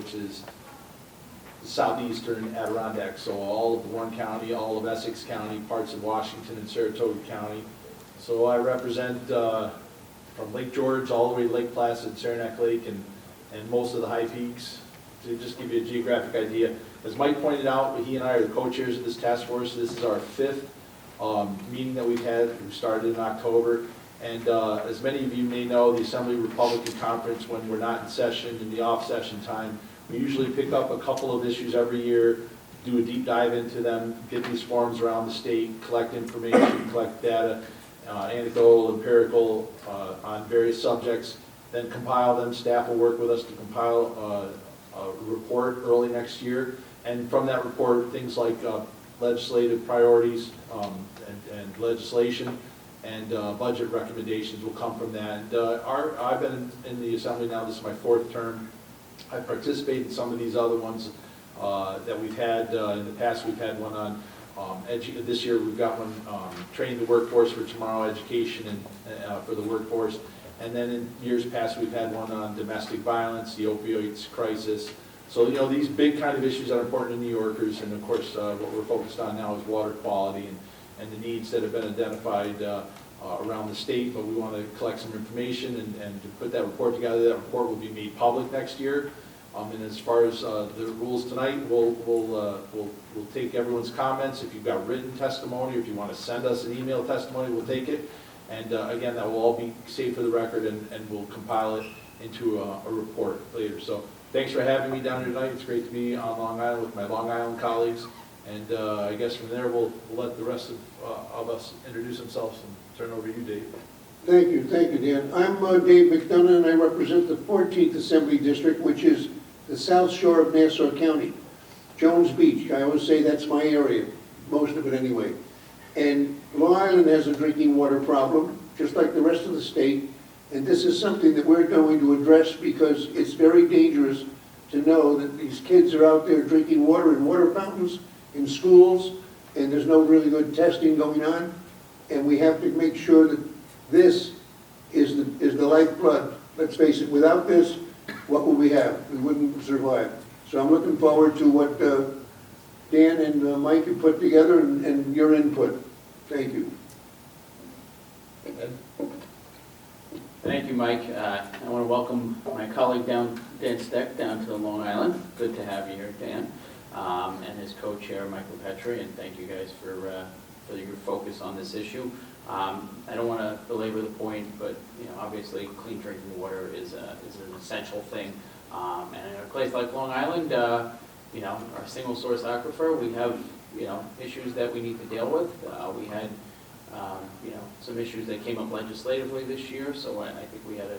which is the southeastern Adirondack, so all of Warren County, all of Essex County, parts of Washington and Saratoga County. So I represent from Lake George all the way to Lake Placid, Saranac Lake, and most of the high peaks. To just give you a geographic idea, as Mike pointed out, he and I are the co-chairs of this task force. This is our fifth meeting that we've had. We started in October. And as many of you may know, the Assembly Republican Conference, when we're not in session, in the off-session time, we usually pick up a couple of issues every year, do a deep dive into them, get these forums around the state, collect information, collect data, anecdotal, empirical, on various subjects, then compile them. Staff will work with us to compile a report early next year. And from that report, things like legislative priorities and legislation and budget recommendations will come from that. And I've been in the Assembly now, this is my fourth term. I've participated in some of these other ones that we've had. In the past, we've had one on this year we've got one training the workforce for tomorrow, education and for the workforce. And then in years past, we've had one on domestic violence, the opioids crisis. So, you know, these big kind of issues that are important to New Yorkers, and of course, what we're focused on now is water quality and the needs that have been identified around the state, but we want to collect some information and to put that report together. That report will be made public next year. And as far as the rules tonight, we'll take everyone's comments. If you've got written testimony, or if you want to send us an email testimony, we'll take it. And again, that will all be saved for the record, and we'll compile it into a report later. So thanks for having me down here tonight. It's great to be on Long Island with my Long Island colleagues. And I guess from there, we'll let the rest of us introduce themselves and turn over to you, Dave. Thank you, Dan. I'm Dave McDonough, and I represent the 14th Assembly District, which is the South Shore of Nassau County. Jones Beach, I always say that's my area, most of it anyway. And Long Island has a drinking water problem, just like the rest of the state. And this is something that we're going to address because it's very dangerous to know that these kids are out there drinking water in water fountains, in schools, and there's no really good testing going on. And we have to make sure that this is the lifeblood. Let's face it, without this, what would we have? We wouldn't survive. So I'm looking forward to what Dan and Mike have put together and your input. Thank you. Thank you, Mike. I want to welcome my colleague Dan Steck down to Long Island. Good to have you here, Dan, and his co-chair, Michael Petrie, and thank you guys for your focus on this issue. I don't want to belabor the point, but you know, obviously, clean drinking water is an essential thing. And in a place like Long Island, you know, our single source aquifer, we have issues that we need to deal with. We had some issues that came up legislatively this year, so I think we had a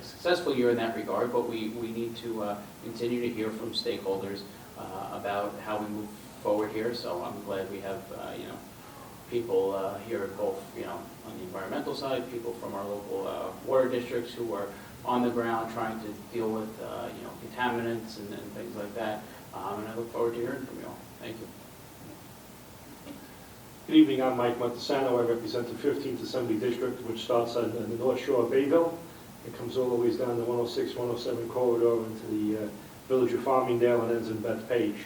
successful year in that regard. But we need to continue to hear from stakeholders about how we move forward here. So I'm glad we have people here both on the environmental side, people from our local water districts who are on the ground trying to deal with contaminants and things like that. And I look forward to hearing from you all. Thank you. Good evening, I'm Mike Montesano. I represent the 15th Assembly District, which starts on the North Shore of Bayville. It comes all the way down the 106-107 corridor into the village of Farmingdale and ends in Bethpage.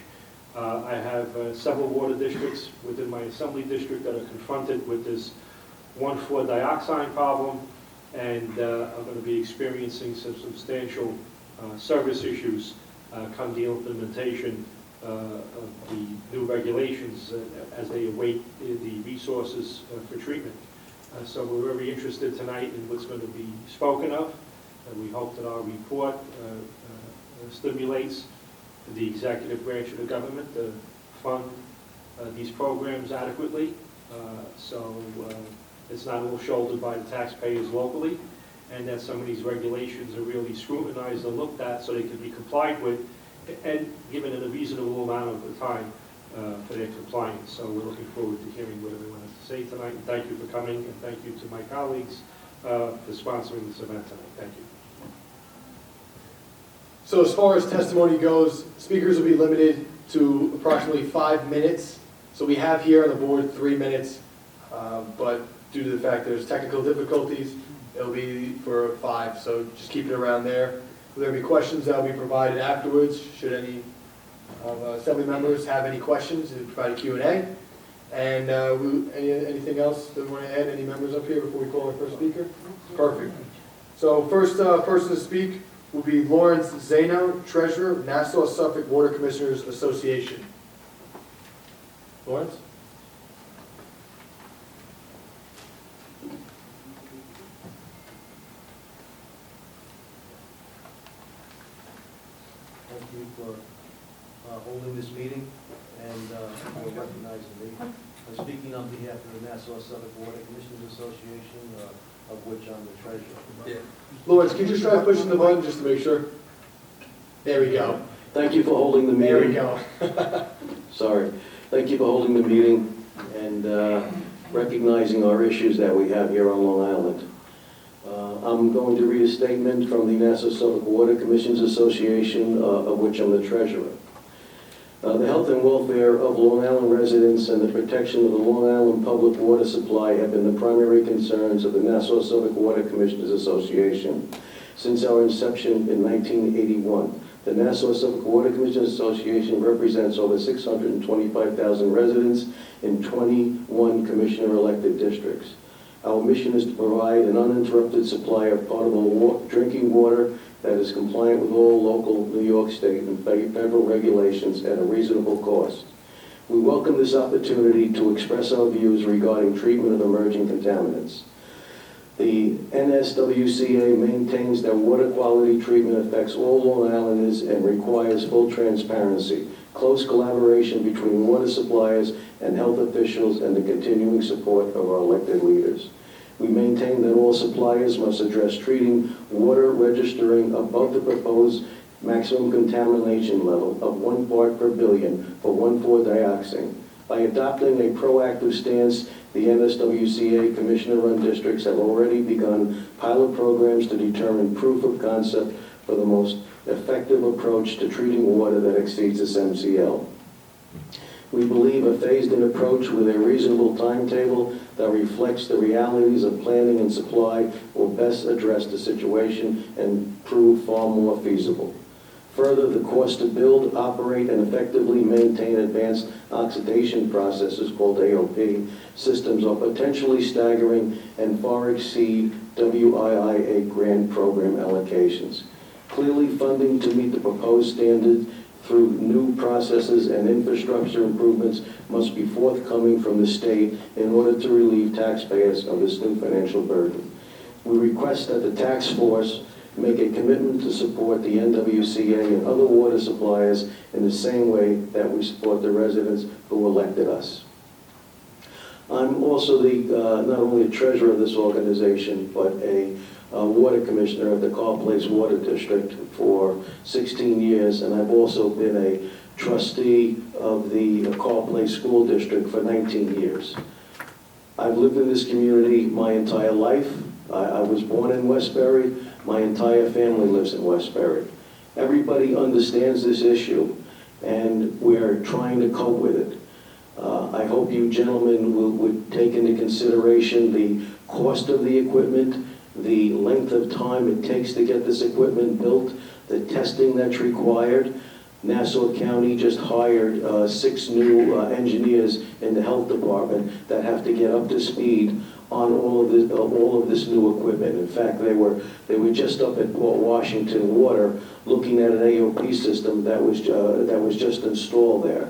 I have several water districts within my Assembly District that are confronted with this 1,4-dioxane problem, and are going to be experiencing some substantial service issues come the implementation of the new regulations as they await the resources for treatment. So we're very interested tonight in what's going to be spoken of, and we hope that our report stimulates the executive branch of the government to fund these programs adequately, so it's not all shouldered by the taxpayers locally, and that some of these regulations are really scrutinized and looked at so they can be complied with and given in a reasonable amount of time for their compliance. So we're looking forward to hearing what everyone has to say tonight. And thank you for coming, and thank you to my colleagues for sponsoring this event tonight. Thank you. So as far as testimony goes, speakers will be limited to approximately 5 minutes. So we have here on the board 3 minutes, but due to the fact there's technical difficulties, it'll be for 5. So just keep it around there. Will there be questions that will be provided afterwards? Should any of assembly members have any questions, we'll provide a Q&A. And anything else that we want to add? Any members up here before we call our first speaker? Perfect. So first person to speak will be Lawrence Zano, Treasurer, Nassau Suffolk Water Commissioners Association. Lawrence? Thank you for holding this meeting and for recognizing me. I'm speaking on behalf of the Nassau Suffolk Water Commissioners Association, of which I'm the treasurer. Lawrence, can you just try pushing the button just to make sure? There we go. Thank you for holding the There we meeting. go. Sorry. Thank you for holding the meeting and recognizing our issues that we have here on Long Island. I'm going to read a statement from the Nassau Suffolk Water Commissioners Association, of which I'm the treasurer. The health and welfare of Long Island residents and the protection of the Long Island public water supply have been the primary concerns of the Nassau Suffolk Water Commissioners Association since our inception in 1981. The Nassau Suffolk Water Commissioners Association represents over 625,000 residents in 21 commissioner-elected districts. Our mission is to provide an uninterrupted supply of potable drinking water that is compliant with all local, New York State, and federal regulations at a reasonable cost. We welcome this opportunity to express our views regarding treatment of emerging contaminants. The NSWCA maintains that water quality treatment affects all Long Islanders and requires full transparency, close collaboration between water suppliers and health officials, and the continuing support of our elected leaders. We maintain that all suppliers must address treating water registering above the proposed maximum contamination level of 1 part per billion for 1,4-dioxane. By adopting a proactive stance, the NSWCA commissioner-run districts have already begun pilot programs to determine proof of concept for the most effective approach to treating water that exceeds this MCL. We believe a phased-in approach with a reasonable timetable that reflects the realities of planning and supply will best address the situation and prove far more feasible. Further, the cost to build, operate, and effectively maintain advanced oxidation processes, called AOP, systems are potentially staggering and far exceed WIIA grant program allocations. Clearly, funding to meet the proposed standard through new processes and infrastructure improvements must be forthcoming from the state in order to relieve taxpayers of this new financial burden. We request that the task force make a commitment to support the NWCA and other water suppliers in the same way that we support the residents who elected us. I'm also not only a treasurer of this organization, but a water commissioner of the Carl Place Water District for 16 years, and I've also been a trustee of the Carl Place School District for 19 years. I've lived in this community my entire life. I was born in Westbury. My entire family lives in Westbury. Everybody understands this issue, and we're trying to cope with it. I hope you gentlemen would take into consideration the cost of the equipment, the length of time it takes to get this equipment built, the testing that's required. Nassau County just hired 6 new engineers in the health department that have to get up to speed on all of this new equipment. In fact, they were just up at Port Washington Water looking at an AOP system that was just installed there.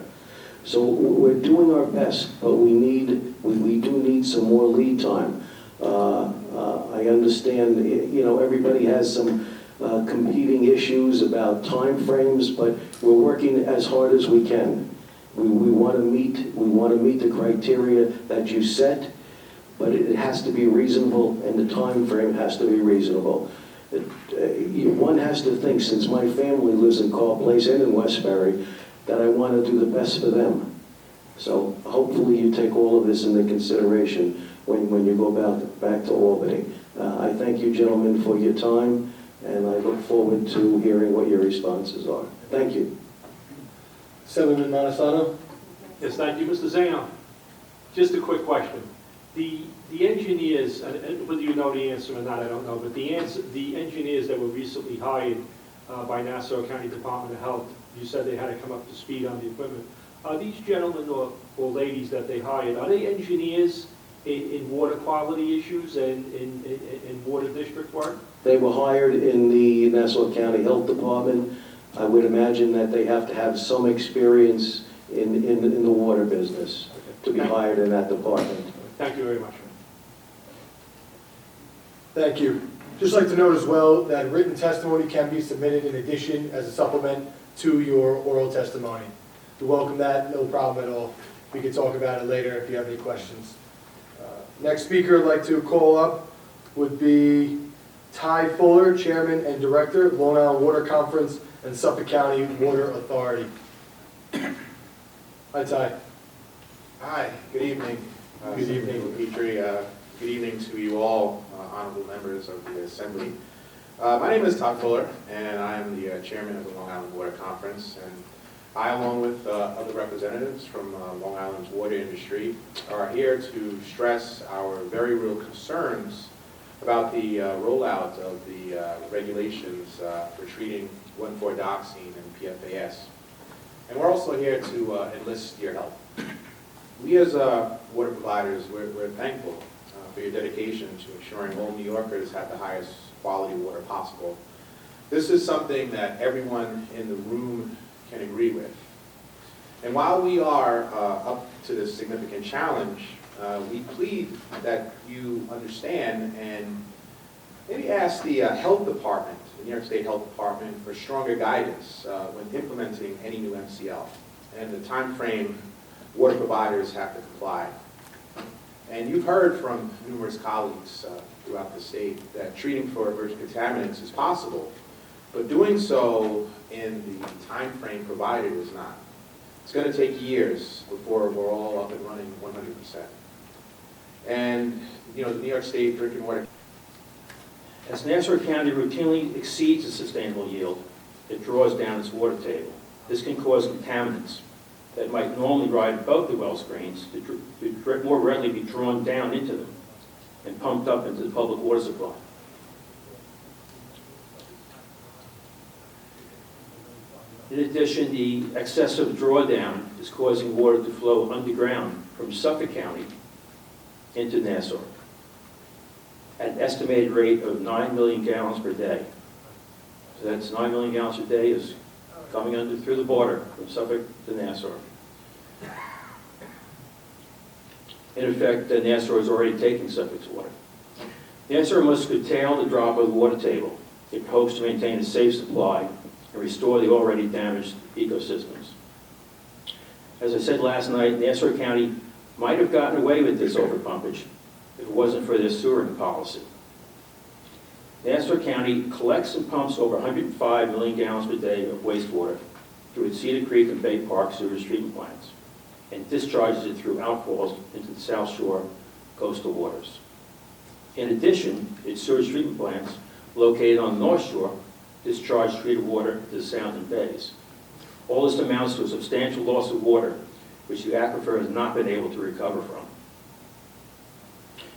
So we're doing our best, but we do need some more lead time. I understand, everybody has some competing issues about time frames, but we're working as hard as we can. We want to meet the criteria that you set, but it has to be reasonable, and the time frame has to be reasonable. One has to think, since my family lives in Carl Place and in Westbury, that I want to do the best for them. So hopefully you take all of this into consideration when you go back to Albany. I thank you gentlemen for your time, and I look forward to hearing what your responses are. Thank you. Assemblyman Montesano? Yes, thank you, Mr. Zano. Just a quick question. The engineers, and whether you know the answer or not, I don't know, but the engineers that were recently hired, by Nassau County Department of Health. You said they had to come up to speed on the equipment. Are these gentlemen or ladies that they hired, are they engineers in water quality issues and in water district work? They were hired in the Nassau County Health Department. I would imagine that they have to have some experience in the water business to be hired in that department. Thank you very much. Thank you. Just like to note as well that written testimony can be submitted in addition as a supplement to your oral testimony. We welcome that, no problem at all. We can talk about it later if you have any questions. Next speaker I'd like to call up would be Ty Fuller, Chairman and Director, Long Island Water Conference and Suffolk County Water Authority. Hi, Ty. Hi, good evening. Good evening. Senator Petrie. Good evening to you all, honorable members of the Assembly. My name is Todd Fuller, and I am the chairman of the Long Island Water Conference. And I, along with other representatives from Long Island's water industry, are here to stress our very real concerns about the rollout of the regulations for treating 1,4-dioxane and PFAS. And we're also here to enlist your help. We as water providers, we're thankful for your dedication to ensuring all New Yorkers have the highest quality water possible. This is something that everyone in the room can agree with. And while we are up to this significant challenge, we plead that you understand and maybe ask the Health Department, the New York State Health Department, for stronger guidance when implementing any new MCL and the time frame water providers have to comply. And you've heard from numerous colleagues throughout the state that treating for emerging contaminants is possible, but doing so in the time frame provided is not. It's going to take years before we're all up and running 100%. And, you know, the New York State Drinking Water. As Nassau County routinely exceeds the sustainable yield, it draws down its water table. This can cause contaminants that might normally ride above the well screens to more readily be drawn down into them and pumped up into the public water supply. In addition, the excessive drawdown is causing water to flow underground from Suffolk County into Nassau at an estimated rate of 9 million gallons per day. So that's 9 million gallons a day is coming through the border from Suffolk to Nassau. In effect, Nassau is already taking Suffolk's water. Nassau must curtail the drop of the water table. It hopes to maintain a safe supply and restore the already damaged ecosystems. As I said last night, Nassau County might have gotten away with this overpumpage if it wasn't for their sewering policy. Nassau County collects and pumps over 105 million gallons per day of wastewater through its Cedar Creek and Bay Park sewage treatment plants and discharges it through outfalls into the South Shore coastal waters. In addition, its sewage treatment plants located on the North Shore discharge treated water to the sounds and bays. All this amounts to a substantial loss of water, which the aquifer has not been able to recover from.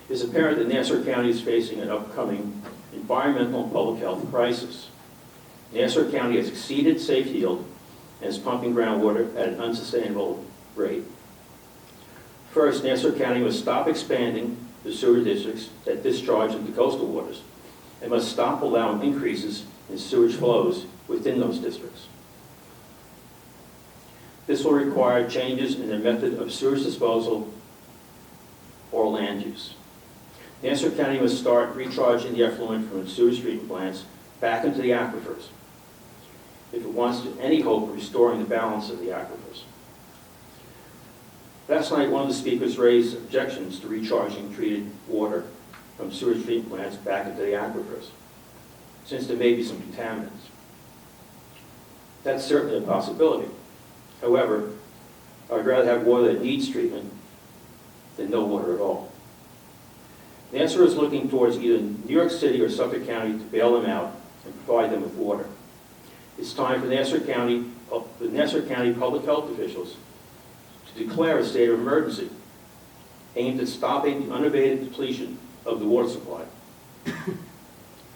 It's apparent that Nassau County is facing an upcoming environmental and public health crisis. Nassau County has exceeded safe yield and is pumping groundwater at an unsustainable rate. First, Nassau County must stop expanding the sewer districts that discharge into coastal waters and must stop allowing increases in sewage flows within those districts. This will require changes in the method of sewage disposal or land use. Nassau County must start recharging the effluent from its sewage treatment plants back into the aquifers if it wants any hope of restoring the balance of the aquifers. Last night, one of the speakers raised objections to recharging treated water from sewage treatment plants back into the aquifers, since there may be some contaminants. That's certainly a possibility. However, I'd rather have water that needs treatment than no water at all. Nassau is looking towards either New York City or Suffolk County to bail them out and provide them with water. It's time for the Nassau County public health officials to declare a state of emergency aimed at stopping the unabated depletion of the water supply.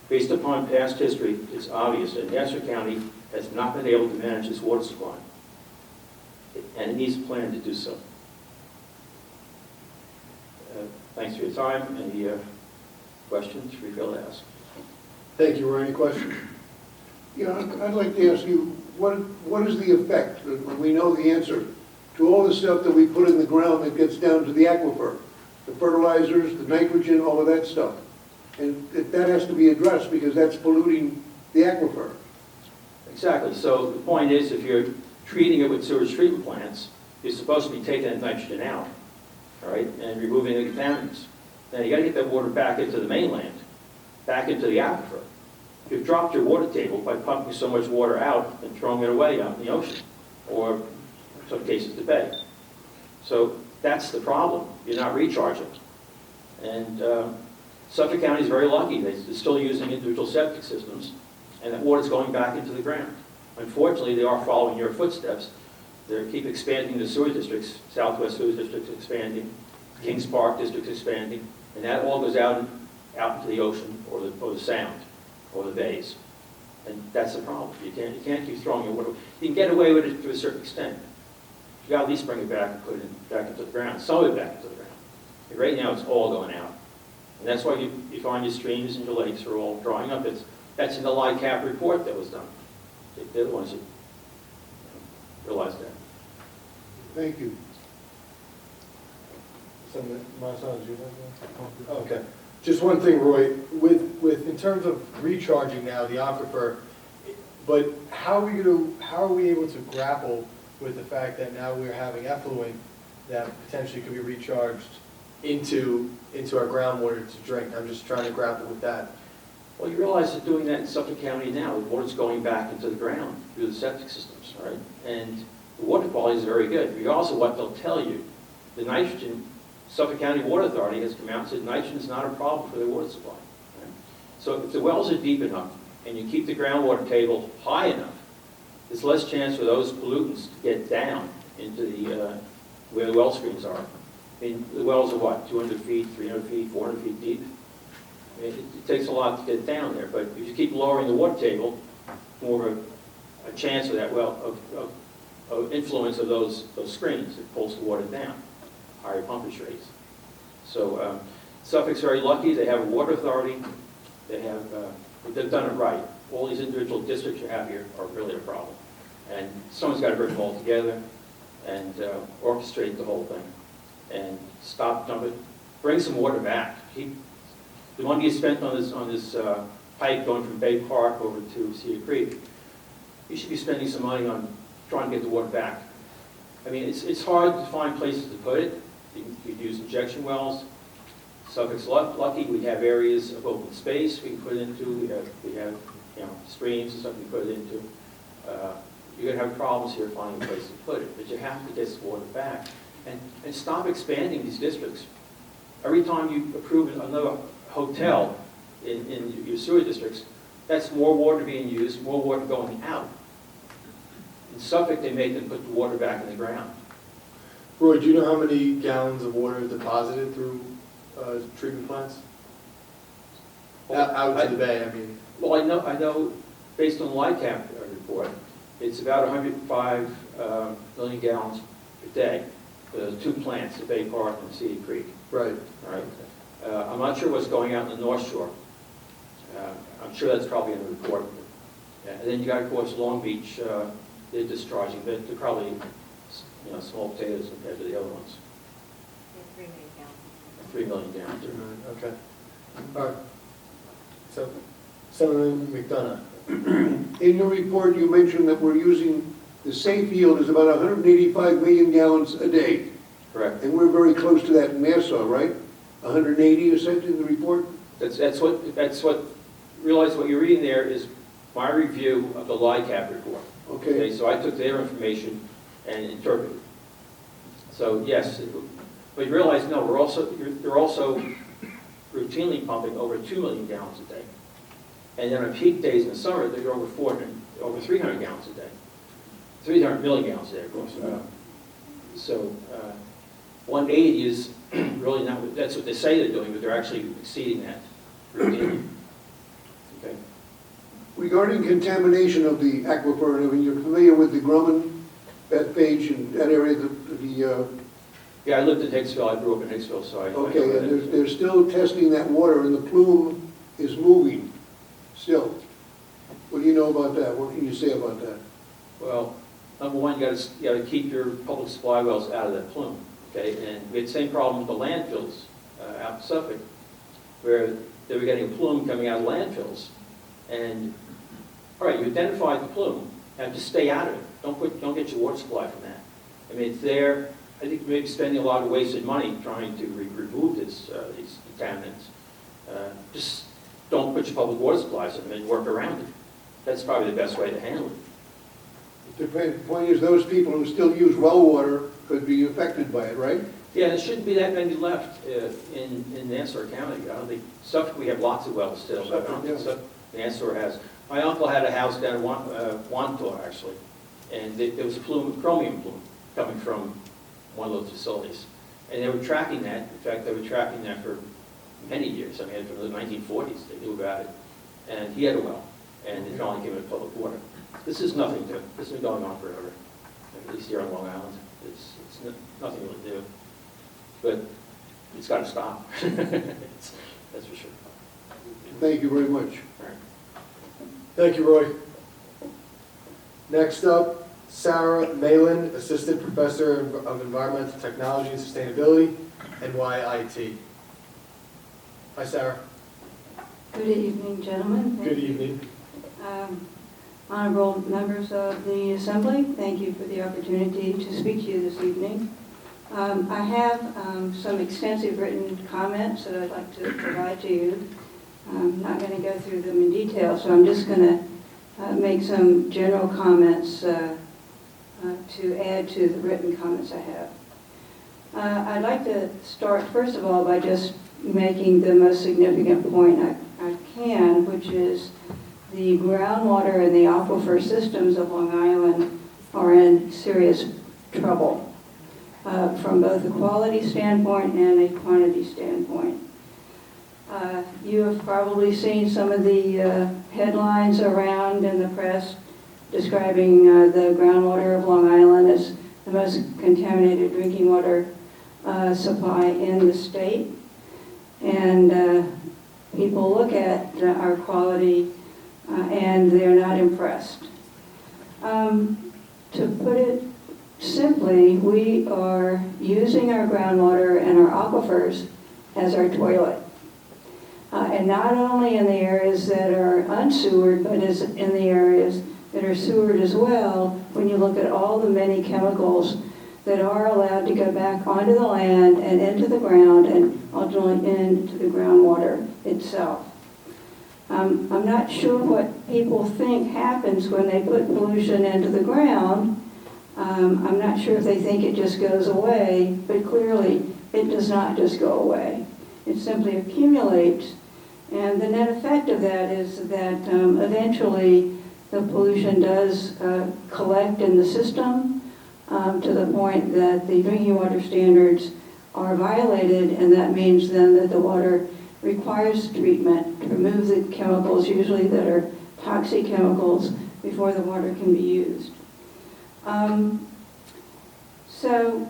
Based upon past history, it's obvious that Nassau County has not been able to manage its water supply, and it needs a plan to do so. Thanks for your time. Any questions, we feel to ask? Thank you, Roy. Any questions? Yeah, I'd like to ask you, what is the effect, when we know the answer, to all the stuff that we put in the ground that gets down to the aquifer? The fertilizers, the nitrogen, all of that stuff. And that has to be addressed because that's polluting the aquifer. Exactly. So the point is, if you're treating it with sewage treatment plants, you're supposed to be taking that nitrogen out, all right, and removing the contaminants. Now you got to get that water back into the mainland, back into the aquifer. You've dropped your water table by pumping so much water out and throwing it away out in the ocean, or in some cases the bay. So that's the problem. You're not recharging. And Suffolk County is very lucky. They're still using individual septic systems, and that water's going back into the ground. Unfortunately, they are following your footsteps. They keep expanding the sewer districts, Southwest Sewer District's expanding, Kings Park District's expanding, and that all goes out into the ocean or the sound or the bays. And that's the problem. You can't keep throwing your water. You can get away with it to a certain extent. You got to at least bring it back and put it back into the ground, some of it back into the ground. But right now, it's all going out. And that's why you find your streams and your lakes are all drying up. That's in the LICAP report that was done. They're the ones that realized that. Thank you. Okay. Just one thing, Roy, with in terms of recharging now the aquifer, but how are we able to grapple with the fact that now we're having effluent that potentially could be recharged into our groundwater to drink? I'm just trying to grapple with that. Well, you realize they're doing that in Suffolk County now. The water's going back into the ground through the septic systems, right? And the water quality is very good. Regardless of what they'll tell you, the nitrogen, Suffolk County Water Authority has come out and said nitrogen is not a problem for their water supply. Right? So if the wells are deep enough and you keep the groundwater table high enough, there's less chance for those pollutants to get down into the where the well screens are. I mean, the wells are what, 200 feet, 300 feet, 400 feet deep? I mean, it takes a lot to get down there, but if you keep lowering the water table, more of a chance of that of influence of those screens. It pulls the water down, higher pumpage rates. So Suffolk's very lucky. They have a water authority. They've done it right. All these individual districts you have here are really a problem. And someone's got to bring them all together and orchestrate the whole thing and stop dumping. Bring some water back. The money you spent on this pipe going from Bay Park over to Cedar Creek, you should be spending some money on trying to get the water back. I mean, it's hard to find places to put it. You could use injection wells. Suffolk's lucky. We have areas of open space we can put it into. We have streams and stuff we can put it into. You're going to have problems here finding a place to put it, but you have to get the water back. And stop expanding these districts. Every time you approve another hotel in your sewer districts, that's more water being used, more water going out. In Suffolk, they make them put the water back in the ground. Roy, do you know how many gallons of water is deposited through treatment plants? Out to the bay, I mean. Well, I know, based on the LICAP report, it's about 105 million gallons per day for those two plants, the Bay Park and Cedar Creek. Right. All right. I'm not sure what's going out in the North Shore. I'm sure that's probably in the report. And then you got, of course, Long Beach. They're discharging, but they're probably small potatoes compared to the other ones. 3 million gallons. Okay. All right. So, Senator McDonough. In your report, you mentioned that we're using, the safe yield is about 185 million gallons a day. Correct. And we're very close to that in Nassau, right? 180, you said in the report? That's what, realize what you're reading there is my review of the LICAP report. Okay. So I took their information and interpreted it. So yes, but you realize, no, they're also routinely pumping over 2 million gallons a day. And then on peak days in the summer, they're over 300 gallons a day. 300 million gallons a day, of course. So 180 is really not, that's what they say they're doing, but they're actually exceeding that routinely. Regarding contamination of the aquifer, I mean, you're familiar with the Grumman, Bethpage, and that area, Yeah, I lived in Hicksville, I grew up in Hicksville, so I know okay, where that and is. they're still testing that water, and the plume is moving, still. What do you know about that? What can you say about that? Well, number one, you gotta keep your public supply wells out of that plume, okay? And we had the same problem with the landfills out in Suffolk, where they were getting a plume coming out of landfills. And, all right, you identified the plume, and just stay out of it. Don't get your water supply from that. I mean, it's there. I think you may be spending a lot of wasted money trying to remove these contaminants. Just don't put your public water supplies in them and work around it. That's probably the best way to handle it. The point is, those people who still use well water could be affected by it, right? Yeah, there shouldn't be that many left in Nassau County. I don't think, Suffolk, we have lots of wells still, but I don't think Nassau has. My uncle had a house down in Wantor, actually, and there was a plume, chromium plume, coming from one of those facilities. And they were tracking that. In fact, they were tracking that for many years. I mean, from the 1940s, they knew about it. And he had a well, and they finally gave it public water. This is nothing new. This has been going on forever, at least here on Long Island. It's nothing really new. But it's got to stop. That's for sure. Thank you very much. All right. Thank you, Roy. Next up, Sarah Malin, Assistant Professor of Environmental Technology and Sustainability, NYIT. Hi, Sarah. Good evening, gentlemen. Good evening. Honorable members of the Assembly, thank you for the opportunity to speak to you this evening. I have some extensive written comments that I'd like to provide to you. I'm not going to go through them in detail, so I'm just going to make some general comments to add to the written comments I have. I'd like to start, first of all, by just making the most significant point I can, which is the groundwater and the aquifer systems of Long Island are in serious trouble from both a quality standpoint and a quantity standpoint. You have probably seen some of the headlines around in the press describing the groundwater of Long Island as the most contaminated drinking water supply in the state. And people look at our quality and they're not impressed. To put it simply, we are using our groundwater and our aquifers as our toilet. And not only in the areas that are unsewered, but in the areas that are sewered as well, when you look at all the many chemicals that are allowed to go back onto the land and into the ground and ultimately into the groundwater itself. I'm not sure what people think happens when they put pollution into the ground. I'm not sure if they think it just goes away, but clearly it does not just go away. It simply accumulates, and the net effect of that is that eventually the pollution does collect in the system to the point that the drinking water standards are violated, and that means then that the water requires treatment to remove the chemicals, usually that are toxic chemicals, before the water can be used. So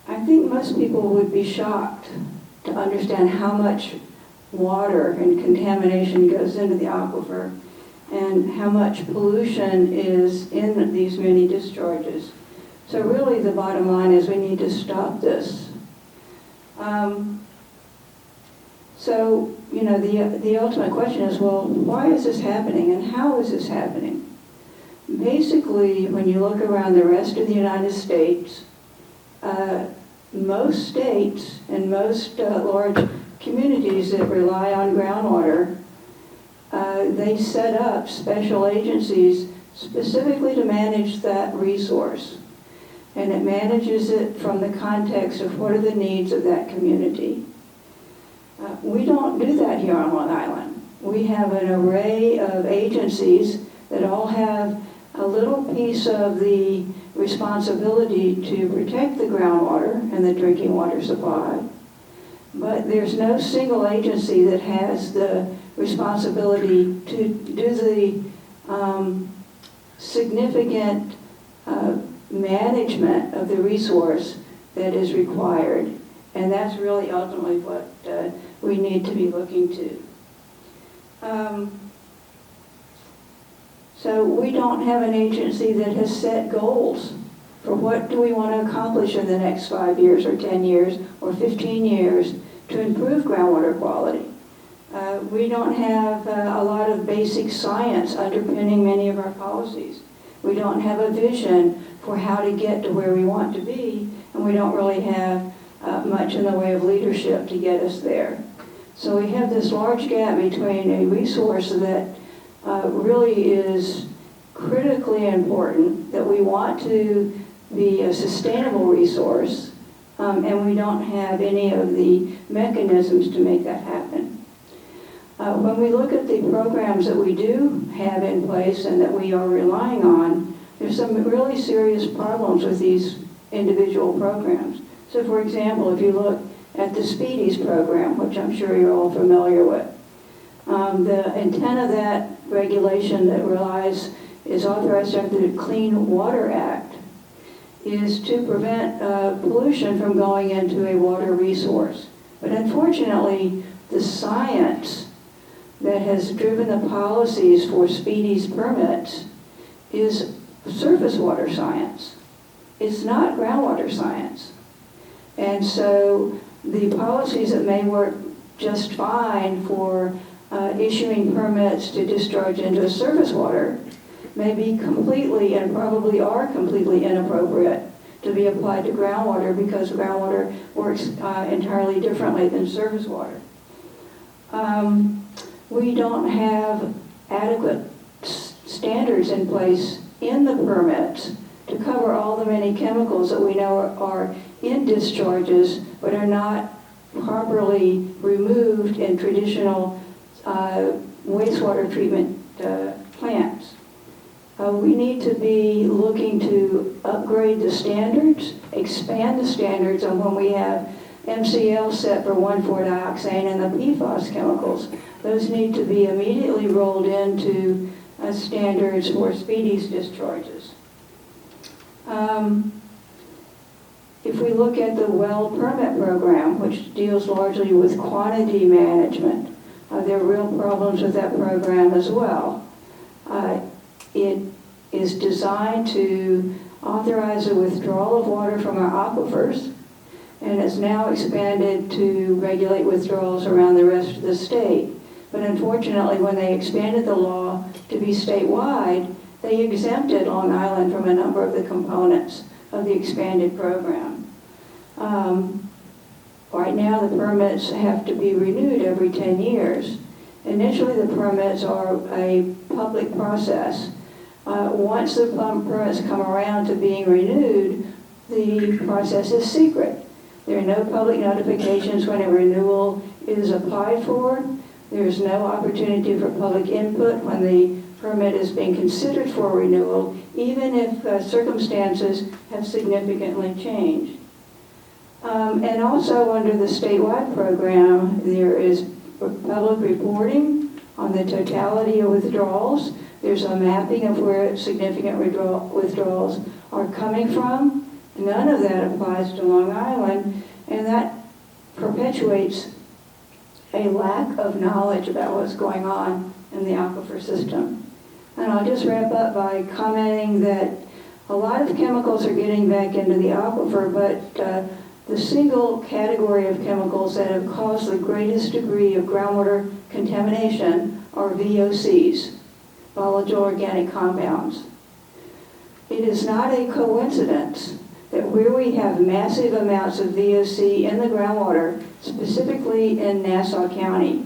I think most people would be shocked to understand how much water and contamination goes into the aquifer and how much pollution is in these many discharges. So really the bottom line is we need to stop this. So, you know, the ultimate question is, well, why is this happening and how is this happening? Basically, when you look around the rest of the United States, most states and most large communities that rely on groundwater, they set up special agencies specifically to manage that resource. And it manages it from the context of what are the needs of that community. We don't do that here on Long Island. We have an array of agencies that all have a little piece of the responsibility to protect the groundwater and the drinking water supply. But there's no single agency that has the responsibility to do significant management of the resource that is required. And that's really ultimately what we need to be looking to. So we don't have an agency that has set goals for what do we want to accomplish in the next 5 years or 10 years or 15 years to improve groundwater quality. We don't have a lot of basic science underpinning many of our policies. We don't have a vision for how to get to where we want to be, and we don't really have much in the way of leadership to get us there. So we have this large gap between a resource that really is critically important, that we want to be a sustainable resource, and we don't have any of the mechanisms to make that happen. When we look at the programs that we do have in place and that we are relying on, there's some really serious problems with these individual programs. So for example, if you look at the Speedies program, which I'm sure you're all familiar with, the intent of that regulation that is authorized under the Clean Water Act is to prevent pollution from going into a water resource. But unfortunately, the science that has driven the policies for Speedies permits is surface water science. It's not groundwater science. And so the policies that may work just fine for issuing permits to discharge into surface water may be completely, and probably are completely, inappropriate to be applied to groundwater, because groundwater works entirely differently than surface water. We don't have adequate standards in place in the permits to cover all the many chemicals that we know are in discharges but are not properly removed in traditional wastewater treatment plants. We need to be looking to upgrade the standards, expand the standards on when we have MCL set for 1,4-dioxane and the PFAS chemicals. Those need to be immediately rolled into standards for Speedies discharges. If we look at the well permit program, which deals largely with quantity management, there are real problems with that program as well. It is designed to authorize the withdrawal of water from our aquifers, and it's now expanded to regulate withdrawals around the rest of the state. But unfortunately, when they expanded the law to be statewide, they exempted Long Island from a number of the components of the expanded program. Right now, the permits have to be renewed every 10 years. Initially, the permits are a public process. Once the permits come around to being renewed, the process is secret. There are no public notifications when a renewal is applied for. There's no opportunity for public input when the permit is being considered for renewal, even if circumstances have significantly changed. And also under the statewide program, there is public reporting on the totality of withdrawals. There's a mapping of where significant withdrawals are coming from. None of that applies to Long Island, and that perpetuates a lack of knowledge about what's going on in the aquifer system. And I'll just wrap up by commenting that a lot of chemicals are getting back into the aquifer, but the single category of chemicals that have caused the greatest degree of groundwater contamination are VOCs, volatile organic compounds. It is not a coincidence that where we have massive amounts of VOC in the groundwater, specifically in Nassau County,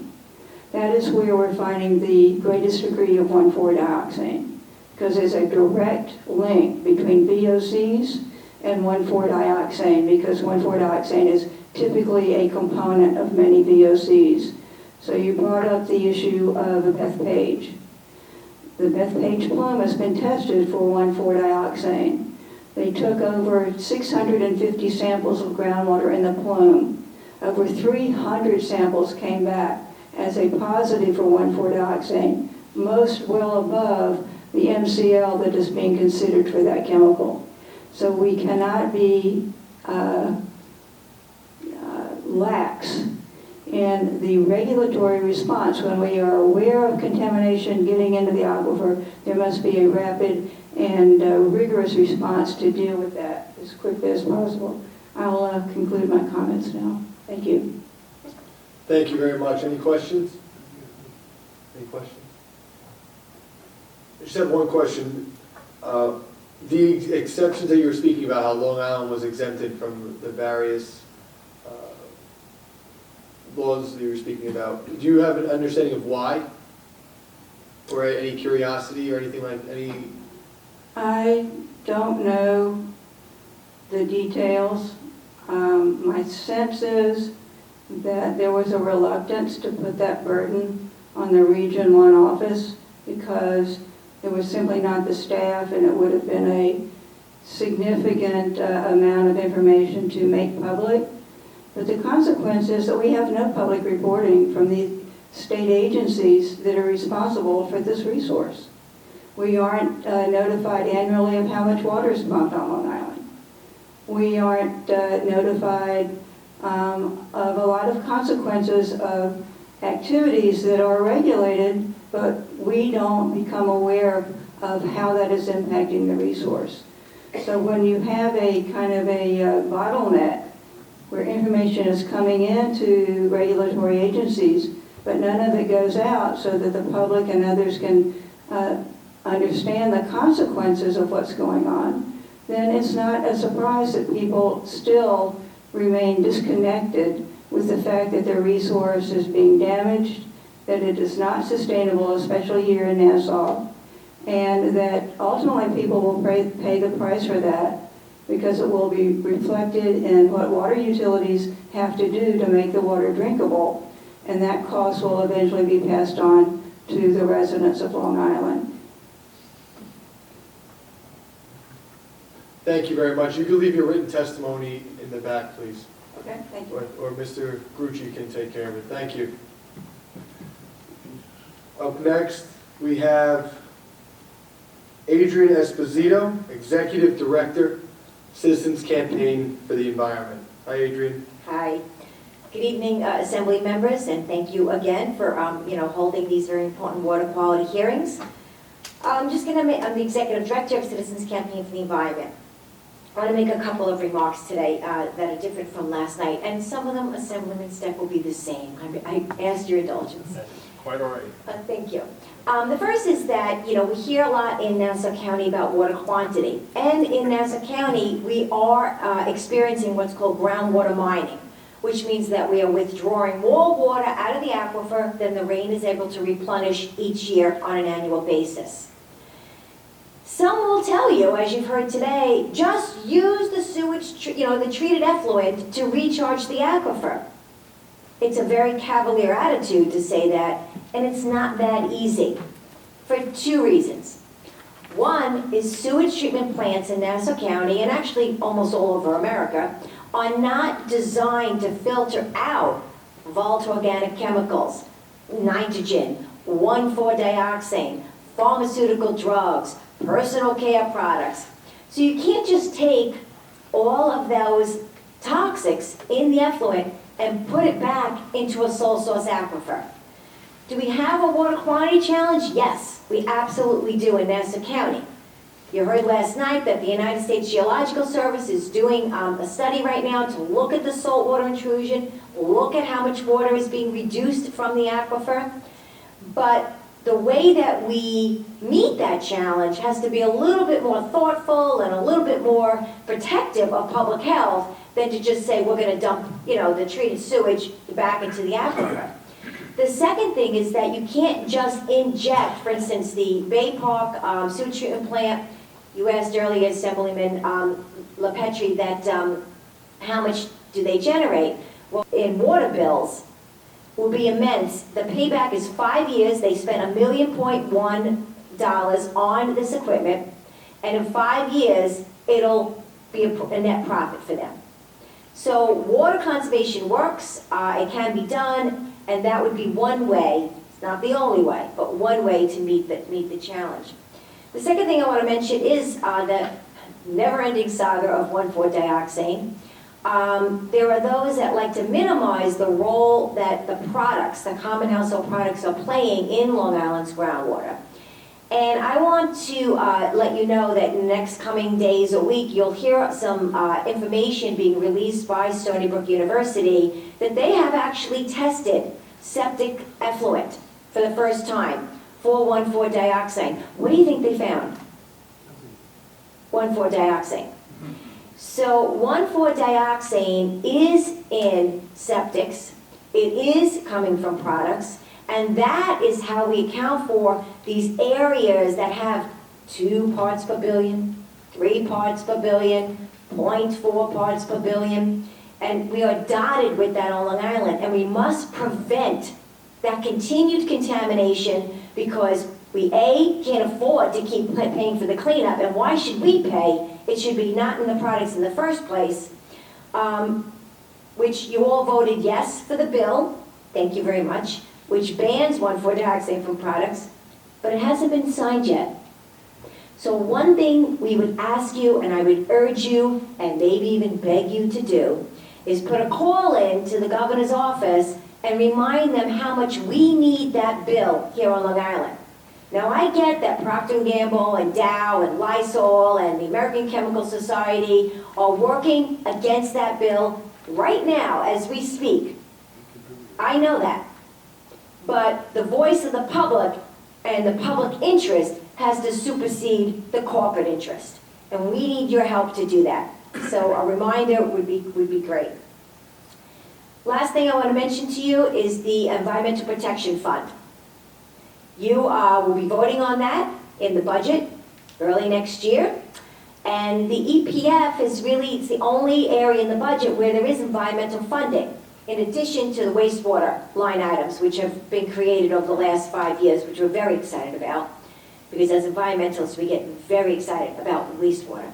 that is where we're finding the greatest degree of 1,4-dioxane, because there's a direct link between VOCs and 1,4-dioxane, because 1,4-dioxane is typically a component of many VOCs. So you brought up the issue of Bethpage. The Bethpage plume has been tested for 1,4-dioxane. They took over 650 samples of groundwater in the plume. Over 300 samples came back as a positive for 1,4-dioxane, most well above the MCL that is being considered for that chemical. So we cannot be lax in the regulatory response. When we are aware of contamination getting into the aquifer, there must be a rapid and rigorous response to deal with that as quickly as possible. I'll conclude my comments now. Thank you. Thank you very much. Any questions? Any questions? I just have one question. The exceptions that you were speaking about, how Long Island was exempted from the various laws that you were speaking about, do you have an understanding of why? Or any curiosity or anything like any? I don't know the details. My sense is that there was a reluctance to put that burden on the Region 1 office because there was simply not the staff, and it would have been a significant amount of information to make public. But the consequence is that we have no public reporting from the state agencies that are responsible for this resource. We aren't notified annually of how much water is pumped on Long Island. We aren't notified of a lot of consequences of activities that are regulated, but we don't become aware of how that is impacting the resource. So when you have a kind of a bottleneck where information is coming into regulatory agencies, but none of it goes out so that the public and others can understand the consequences of what's going on, then it's not a surprise that people still remain disconnected with the fact that their resource is being damaged, that it is not sustainable, especially here in Nassau, and that ultimately people will pay the price for that because it will be reflected in what water utilities have to do to make the water drinkable, and that cost will eventually be passed on to the residents of Long Island. Thank you very much. You can leave your written testimony in the back, please. Okay, thank you. Or Mr. Grucci can take care of it. Thank you. Up next, we have Adrian Esposito, Executive Director, Citizens Campaign for the Environment. Hi, Adrian. Hi. Good evening, Assembly members, and thank you again for, holding these very important water quality hearings. I'm the Executive Director of Citizens Campaign for the Environment. I want to make a couple of remarks today that are different from last night, and some of them, Assemblyman Steck, will be the same. I asked your indulgence. Quite all right. Thank you. The first is that, we hear a lot in Nassau County about water quantity. And in Nassau County, we are experiencing what's called groundwater mining, which means that we are withdrawing more water out of the aquifer than the rain is able to replenish each year on an annual basis. Some will tell you, as you've heard today, just use the sewage, the treated effluent to recharge the aquifer. It's a very cavalier attitude to say that, and it's not that easy for two reasons. One is sewage treatment plants in Nassau County, and actually almost all over America, are not designed to filter out volatile organic chemicals, nitrogen, 1,4-dioxane, pharmaceutical drugs, personal care products. So you can't just take all of those toxics in the effluent and put it back into a sole source aquifer. Do we have a water quantity challenge? Yes, we absolutely do in Nassau County. You heard last night that the United States Geological Service is doing a study right now to look at the saltwater intrusion, look at how much water is being reduced from the aquifer. But the way that we meet that challenge has to be a little bit more thoughtful and a little bit more protective of public health than to just say we're going to dump, the treated sewage back into the aquifer. The second thing is that you can't just inject, for instance, the Bay Park sewage treatment plant. You asked earlier, Assemblyman LaPetri, that how much do they generate? Well, in water bills, will be immense. The payback is 5 years. They spent $1.1 million on this equipment, and in 5 years, it'll be a net profit for them. So water conservation works. It can be done, and that would be one way. It's not the only way, but one way to meet the challenge. The second thing I want to mention is the never-ending saga of 1,4-dioxane. There are those that like to minimize the role that the products, the common household products, are playing in Long Island's groundwater. And I want to let you know that in the next coming days or week, you'll hear some information being released by Stony Brook University that they have actually tested septic effluent for the first time for 1,4-dioxane. What do you think they found? 1,4-dioxane. So 1,4-dioxane is in septics, it is coming from products, and that is how we account for these areas that have 2 parts per billion, 3 parts per billion, 0.4 parts per billion, and we are dotted with that on Long Island, and we must prevent that continued contamination because we, A, can't afford to keep paying for the cleanup, and why should we pay? It should be not in the products in the first place, which you all voted yes for the bill, thank you very much, which bans 1,4-dioxane from products, but it hasn't been signed yet. So one thing we would ask you, and I would urge you, and maybe even beg you to do, is put a call in to the governor's office and remind them how much we need that bill here on Long Island. Now, I get that Procter & Gamble and Dow and Lysol and the American Chemical Society are working against that bill right now as we speak. I know that. But the voice of the public and the public interest has to supersede the corporate interest. And we need your help to do that. So a reminder would be great. Last thing I want to mention to you is the Environmental Protection Fund. You will be voting on that in the budget early next year. And the EPF is really, it's the only area in the budget where there is environmental funding, in addition to the wastewater line items, which have been created over the last 5 years, which we're very excited about, because as environmentalists, we get very excited about wastewater.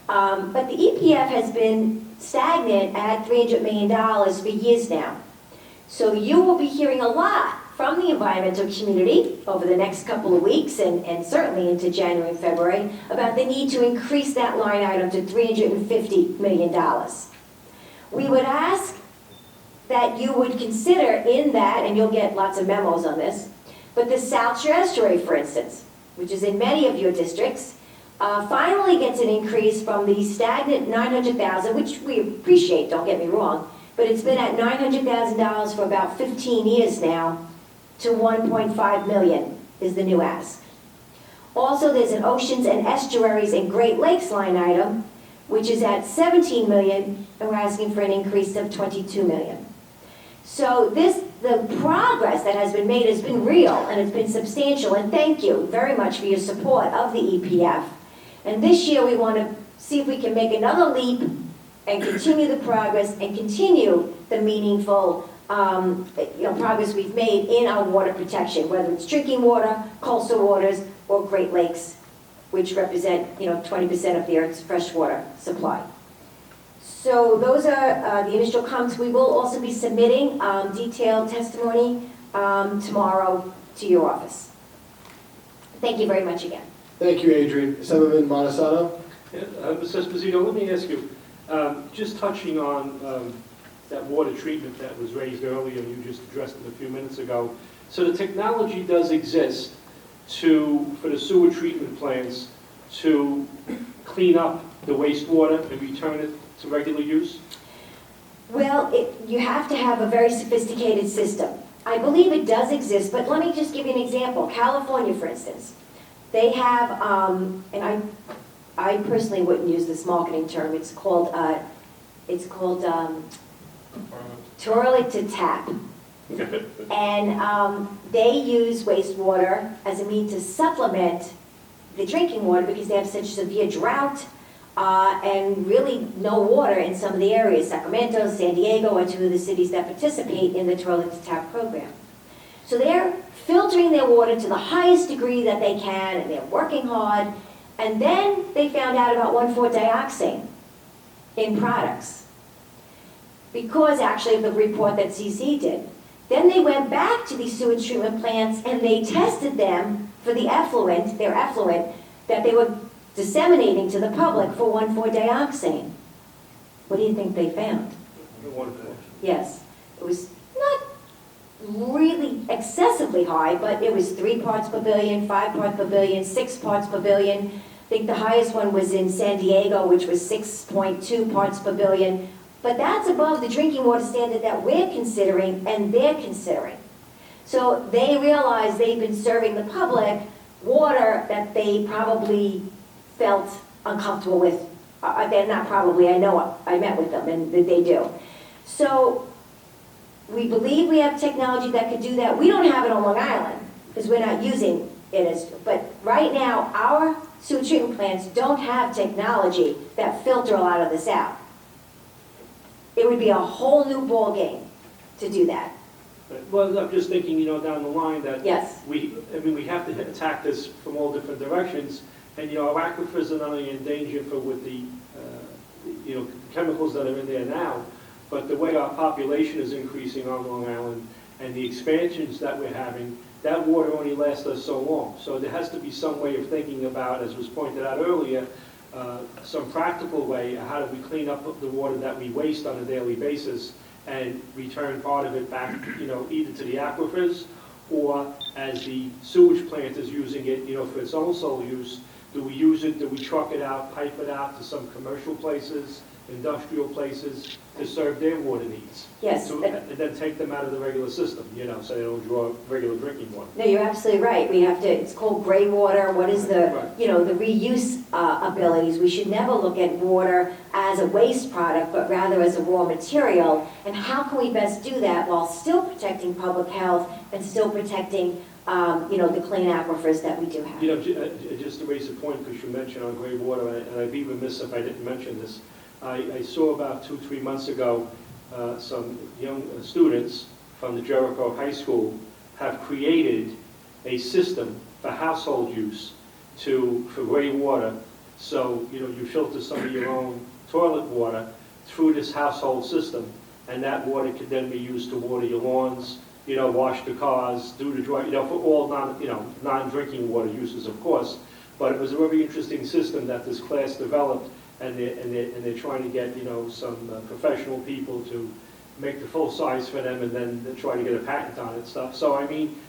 But the EPF has been stagnant at $300 million for years now. So you will be hearing a lot from the environmental community over the next couple of weeks and certainly into January and February about the need to increase that line item to $350 million. We would ask that you would consider in that, and you'll get lots of memos on this, but the South Shore Estuary, for instance, which is in many of your districts, finally gets an increase from the stagnant $900,000, which we appreciate, don't get me wrong, but it's been at $900,000 for about 15 years now, to $1.5 million is the new ask. Also, there's an Oceans and Estuaries and Great Lakes line item, which is at $17 million, and we're asking for an increase of $22 million. So the progress that has been made has been real, and it's been substantial, and thank you very much for your support of the EPF. And this year, we want to see if we can make another leap and continue the progress and continue the meaningful progress we've made in our water protection, whether it's drinking water, coastal waters, or Great Lakes, which represent 20% of the Earth's freshwater supply. So those are the initial comments. We will also be submitting detailed testimony tomorrow to your office. Thank you very much again. Thank you, Adrian. Assemblyman Montesano? Yeah, Mr. Esposito, let me ask you, just touching on that water treatment that was raised earlier, and you just addressed it a few minutes ago. So the technology does exist for the sewer treatment plants to clean up the wastewater and return it to regular use? Well, you have to have a very sophisticated system. I believe it does exist, but let me just give you an example. California, for instance, they have, and I personally wouldn't use this marketing term, it's called toilet to tap. And they use wastewater as a means to supplement the drinking water because they have such severe drought and really no water in some of the areas. Sacramento, San Diego are two of the cities that participate in the toilet to tap program. So they're filtering their water to the highest degree that they can, and they're working hard. And then they found out about 1,4-dioxane in products, because actually of the report that CC did. Then they went back to these sewage treatment plants and they tested them for the effluent, their effluent, that they were disseminating to the public for 1,4-dioxane. What do you think they found? Wonderful. Yes, it was not really excessively high, but it was 3 parts per billion, 5 parts per billion, 6 parts per billion. I think the highest one was in San Diego, which was 6.2 parts per billion. But that's above the drinking water standard that we're considering and they're considering. So they realize they've been serving the public water that they probably felt uncomfortable with. They're not probably, I know, I met with them and they do. So we believe we have technology that could do that. We don't have it on Long Island because we're not using it as, but right now our sewage treatment plants don't have technology that filter a lot of this out. It would be a whole new ballgame to do that. Well, I'm just thinking, down the line that Yes. we have to attack this from all different directions. And, our aquifers are not only in danger with the, chemicals that are in there now, but the way our population is increasing on Long Island and the expansions that we're having, that water only lasts us so long. So there has to be some way of thinking about, as was pointed out earlier, some practical way, how do we clean up the water that we waste on a daily basis and return part of it back, either to the aquifers or as the sewage plant is using it, for its own sole use. Do we use it, do we truck it out, pipe it out to some commercial places, industrial places to serve their water needs? Yes. And then take them out of the regular system, so they don't draw regular drinking water. No, you're absolutely right. We have to, it's called gray water. What is the, Right. the reuse abilities? We should never look at water as a waste product, but rather as a raw material. And how can we best do that while still protecting public health and still protecting, the clean aquifers that we do have? Just to raise a point, because you mentioned on gray water, and I'd be remiss if I didn't mention this. I saw about 2-3 months ago, some young students from the Jericho High School have created a system for household use for gray water. So, you filter some of your own toilet water through this household system, and that water could then be used to water your lawns, wash the cars, do the dry, for all non-drinking water uses, of course. But it was a very interesting system that this class developed, and they're trying to get, some professional people to make the full size for them, and then they try to get a patent on it and stuff. So,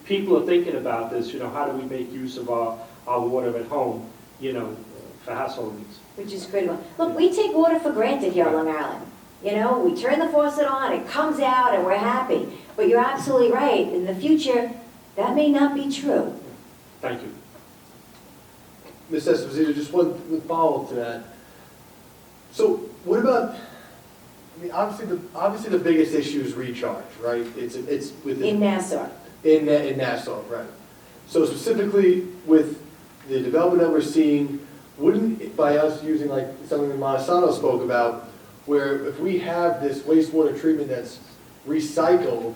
people are thinking about this, how do we make use of our water at home, for household needs. Which is critical. Look, we take water for granted here on Long Island. We turn the faucet on, it comes out, and we're happy. But you're absolutely right. In the future, that may not be true. Thank you. Ms. Esposito, just one follow-up to that. So what about, obviously the biggest issue is recharge, right? It's within. In Nassau. In Nassau, right. So specifically with the development that we're seeing, wouldn't, by us using like something that Monsanto spoke about, where if we have this wastewater treatment that's recycled,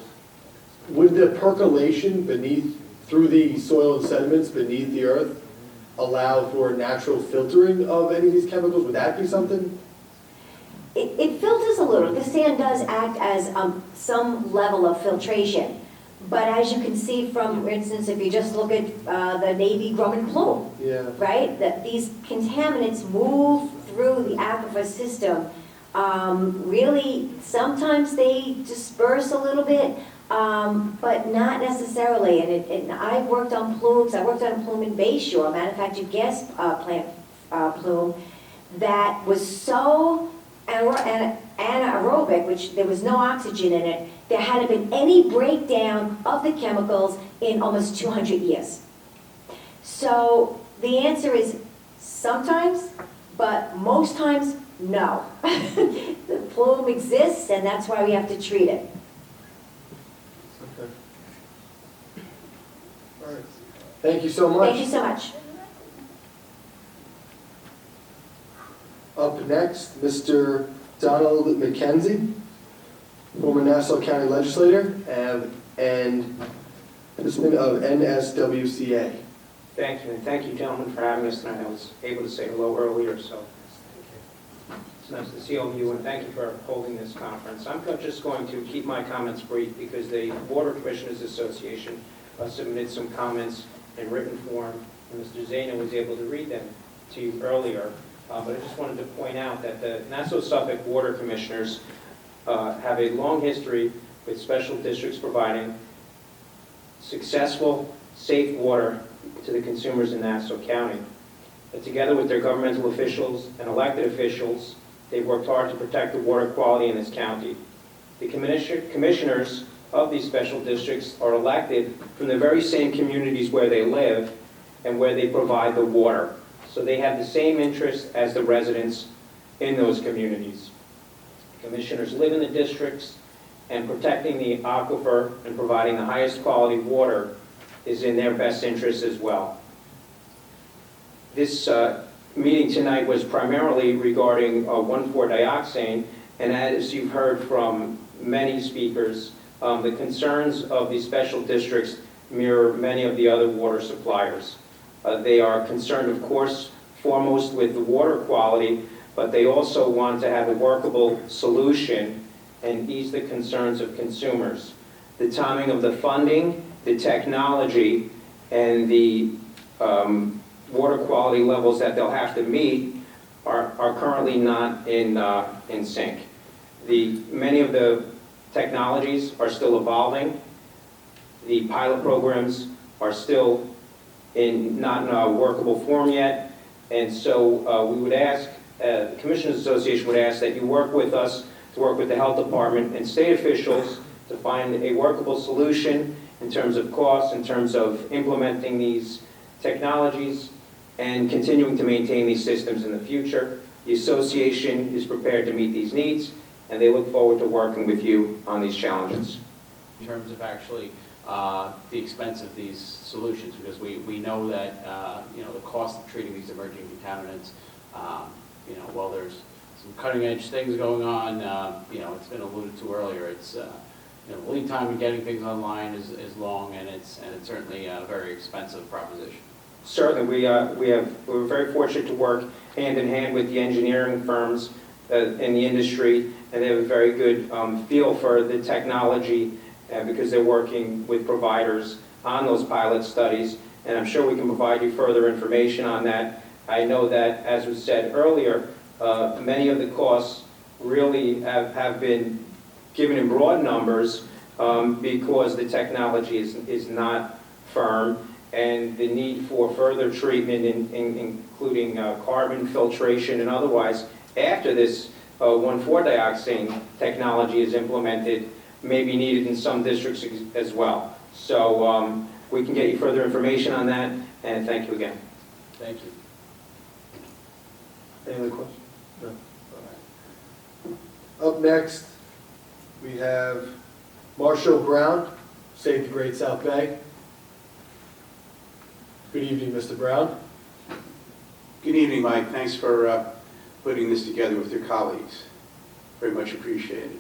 would the percolation through the soil and sediments beneath the earth allow for natural filtering of any of these chemicals? Would that be something? It filters a little. The sand does act as some level of filtration. But as you can see from, for instance, if you just look at the Navy Grumman plume, Yeah. right? That these contaminants move through the aquifer system. Really, sometimes they disperse a little bit, but not necessarily. And I've worked on plumes. I worked on a plume in Bayshore, manufactured gas plant plume, that was so anaerobic, which there was no oxygen in it. There hadn't been any breakdown of the chemicals in almost 200 years. So the answer is sometimes, but most times, no. The plume exists, and that's why we have to treat it. Okay. All right. Thank you so much. Thank you so much. Up next, Mr. Donald McKenzie, former Nassau County legislator and participant of NSWCA. Thank you, and thank you, gentlemen, for having us tonight. I was able to say hello earlier, so it's nice to see all of you, and thank you for holding this conference. I'm just going to keep my comments brief because the Water Commissioners Association submitted some comments in written form and Mr. Zana was able to read them to you earlier. But I just wanted to point out that the Nassau-Suffolk Water Commissioners have a long history with special districts providing successful, safe water to the consumers in Nassau County. Together with their governmental officials and elected officials, they've worked hard to protect the water quality in this county. The commissioners of these special districts are elected from the very same communities where they live and where they provide the water. So they have the same interests as the residents in those communities. Commissioners live in the districts, and protecting the aquifer and providing the highest quality water is in their best interest as well. This meeting tonight was primarily regarding 1,4-dioxane, and as you've heard from many speakers, the concerns of these special districts mirror many of the other water suppliers. They are concerned, of course, foremost with the water quality, but they also want to have a workable solution and ease the concerns of consumers. The timing of the funding, the technology, and the water quality levels that they'll have to meet are currently not in sync. Many of the technologies are still evolving. The pilot programs are still not in a workable form yet, and so we would ask, the Commissioners Association would ask that you work with us to work with the Health Department and state officials to find a workable solution in terms of costs, in terms of implementing these technologies, and continuing to maintain these systems in the future. The association is prepared to meet these needs, and they look forward to working with you on these challenges. In terms of actually the expense of these solutions, because we know that the cost of treating these emerging contaminants, while there's some cutting edge things going on, it's been alluded to earlier, it's the lead time in getting things online is long, and it's certainly a very expensive proposition. Certainly, we're very fortunate to work hand in hand with the engineering firms in the industry, and they have a very good feel for the technology because they're working with providers on those pilot studies, and I'm sure we can provide you further information on that. I know that, as was said earlier, many of the costs really have been given in broad numbers because the technology is not firm, and the need for further treatment, including carbon filtration and otherwise, after this 1,4-dioxane technology is implemented, may be needed in some districts as well. So we can get you further information on that, and thank you again. Thank you. Any other questions? No. All right. Up next, we have Marshall Brown, Save the Great South Bay. Good evening, Mr. Brown. Good evening, Mike. Thanks for putting this together with your colleagues. Very much appreciated.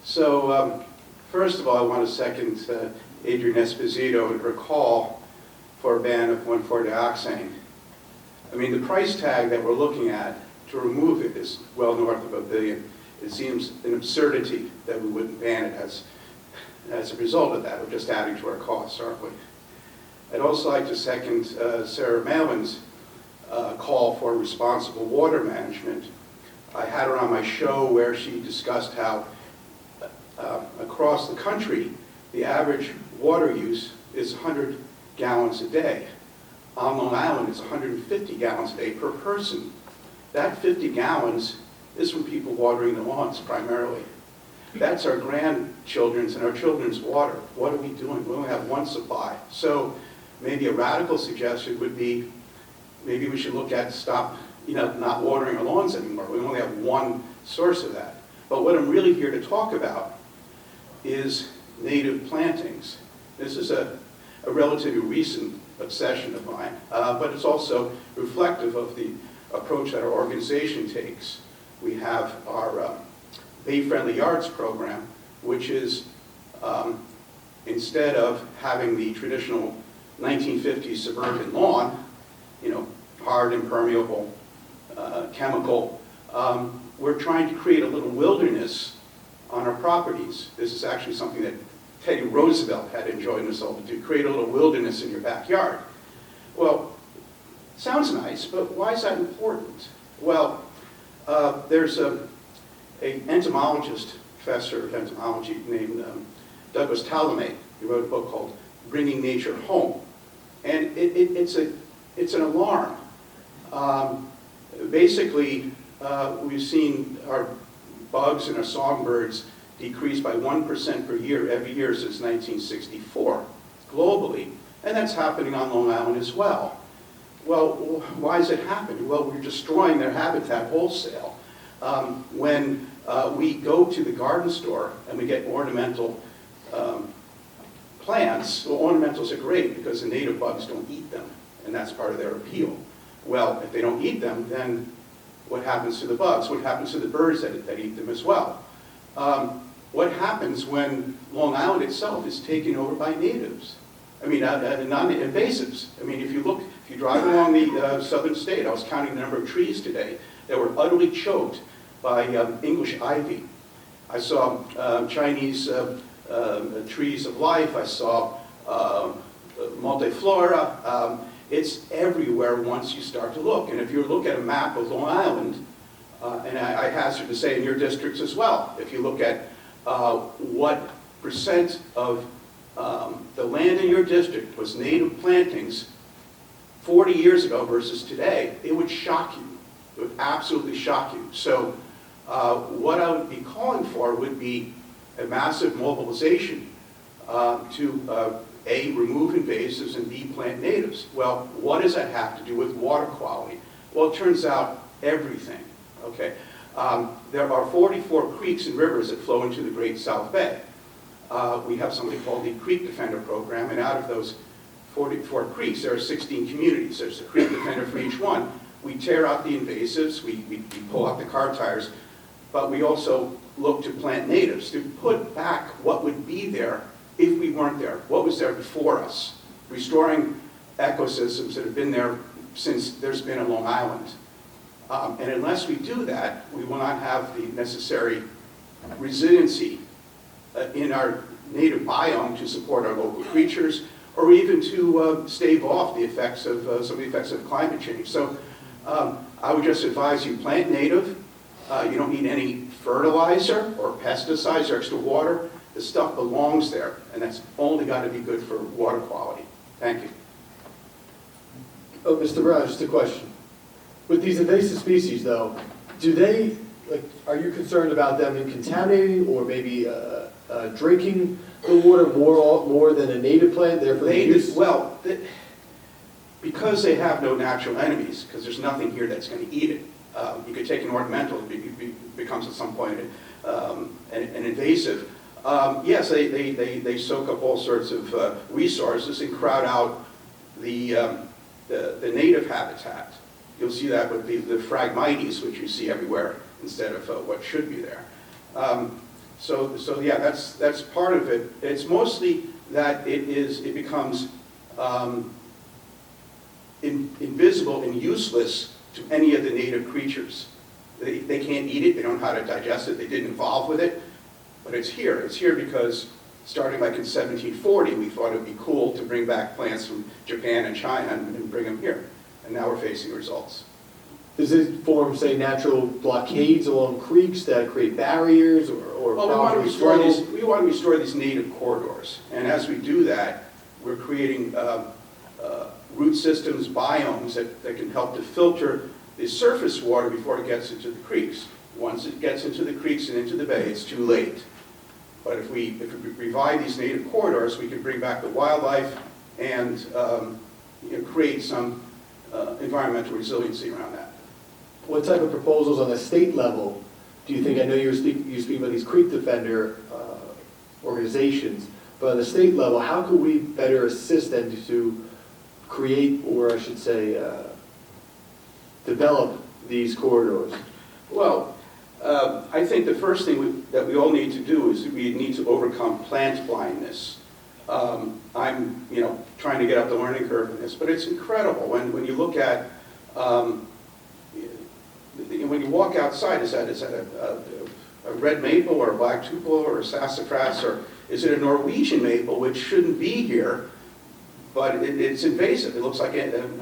So, first of all, I want to second Adrienne Esposito and her call for a ban of 1,4-dioxane. I mean, the price tag that we're looking at to remove it is well north of $1 billion. It seems an absurdity that we wouldn't ban it as a result of that. We're just adding to our costs, aren't we? I'd also like to second Sarah Malin's call for responsible water management. I had her on my show where she discussed how across the country, the average water use is 100 gallons a day. On Long Island, it's 150 gallons a day per person. That 50 gallons is from people watering the lawns primarily. That's our grandchildren's and our children's water. What are we doing? We only have one supply. So maybe a radical suggestion would be maybe we should look at not watering our lawns anymore. We only have one source of that. But what I'm really here to talk about is native plantings. This is a relatively recent obsession of mine, but it's also reflective of the approach that our organization takes. We have our Bay-Friendly Yards program, which is instead of having the traditional 1950s suburban lawn, hard, impermeable, chemical, we're trying to create a little wilderness on our properties. This is actually something that Teddy Roosevelt had enjoined us all to do, create a little wilderness in your backyard. Well, sounds nice, but why is that important? Well, there's an entomologist, professor of entomology named Douglas Tallamay. He wrote a book called Bringing Nature Home. And it's an alarm. Basically, we've seen our bugs and our songbirds decrease by 1% per year every year since 1964, globally. And that's happening on Long Island as well. Well, why is it happening? Well, we're destroying their habitat wholesale. When we go to the garden store and we get ornamental plants, well, ornamentals are great because the native bugs don't eat them, and that's part of their appeal. Well, if they don't eat them, then what happens to the bugs? What happens to the birds that eat them as well? What happens when Long Island itself is taken over by natives? I mean, non-invasives. I mean, if you drive along the southern state, I was counting the number of trees today that were utterly choked by English ivy. I saw Chinese trees of life. I saw multiflora. It's everywhere once you start to look. And if you look at a map of Long Island, and I hazard to say in your districts as well, if you look at what percent of the land in your district was native plantings 40 years ago versus today, it would shock you. It would absolutely shock you. So what I would be calling for would be a massive mobilization to A, remove invasives, and B, plant natives. Well, what does that have to do with water quality? Well, it turns out everything, okay? There are 44 creeks and rivers that flow into the Great South Bay. We have something called the Creek Defender Program, and out of those 44 creeks, there are 16 communities. There's a creek defender for each one. We tear out the invasives, we pull out the car tires, but we also look to plant natives, to put back what would be there if we weren't there, what was there before us, restoring ecosystems that have been there since there's been a Long Island. And unless we do that, we will not have the necessary resiliency in our native biome to support our local creatures, or even to stave off the effects of some of the effects of climate change. So I would just advise you plant native. You don't need any fertilizer or pesticides or extra water. The stuff belongs there, and that's only got to be good for water quality. Thank you. Oh, Mr. Brown, just a question. With these invasive species, though, do they, are you concerned about them in contaminating or maybe drinking the water more than a native plant? Therefore, because they have no natural enemies, because there's nothing here that's going to eat it. You could take an ornamental, it becomes at some point an invasive. Yes, they soak up all sorts of resources and crowd out the native habitat. You'll see that with the Phragmites, which you see everywhere instead of what should be there. So yeah, that's part of it. It's mostly that it becomes invisible and useless to any of the native creatures. They can't eat it, they don't know how to digest it, they didn't evolve with it, but it's here. It's here because starting like in 1740, we thought it would be cool to bring back plants from Japan and China and bring them here. And now we're facing results. Does it form, say, natural blockades along creeks that create barriers or well, we want to restore these native corridors. And as we do that, we're creating root systems, biomes that can help to filter the surface water before it gets into the creeks. Once it gets into the creeks and into the bay, it's too late. But if we revive these native corridors, we can bring back the wildlife and create some environmental resiliency around that. What type of proposals on the state level do you think? I know you're speaking about these creek defender organizations, but on the state level, how could we better assist them to create, or I should say, develop these corridors? Well, I think the first thing that we all need to do is we need to overcome plant blindness. I'm, trying to get up the learning curve in this, but it's incredible when you look at, when you walk outside, is that a red maple or a black tupelo or a sassafras, or is it a Norwegian maple, which shouldn't be here, but it's invasive. It looks like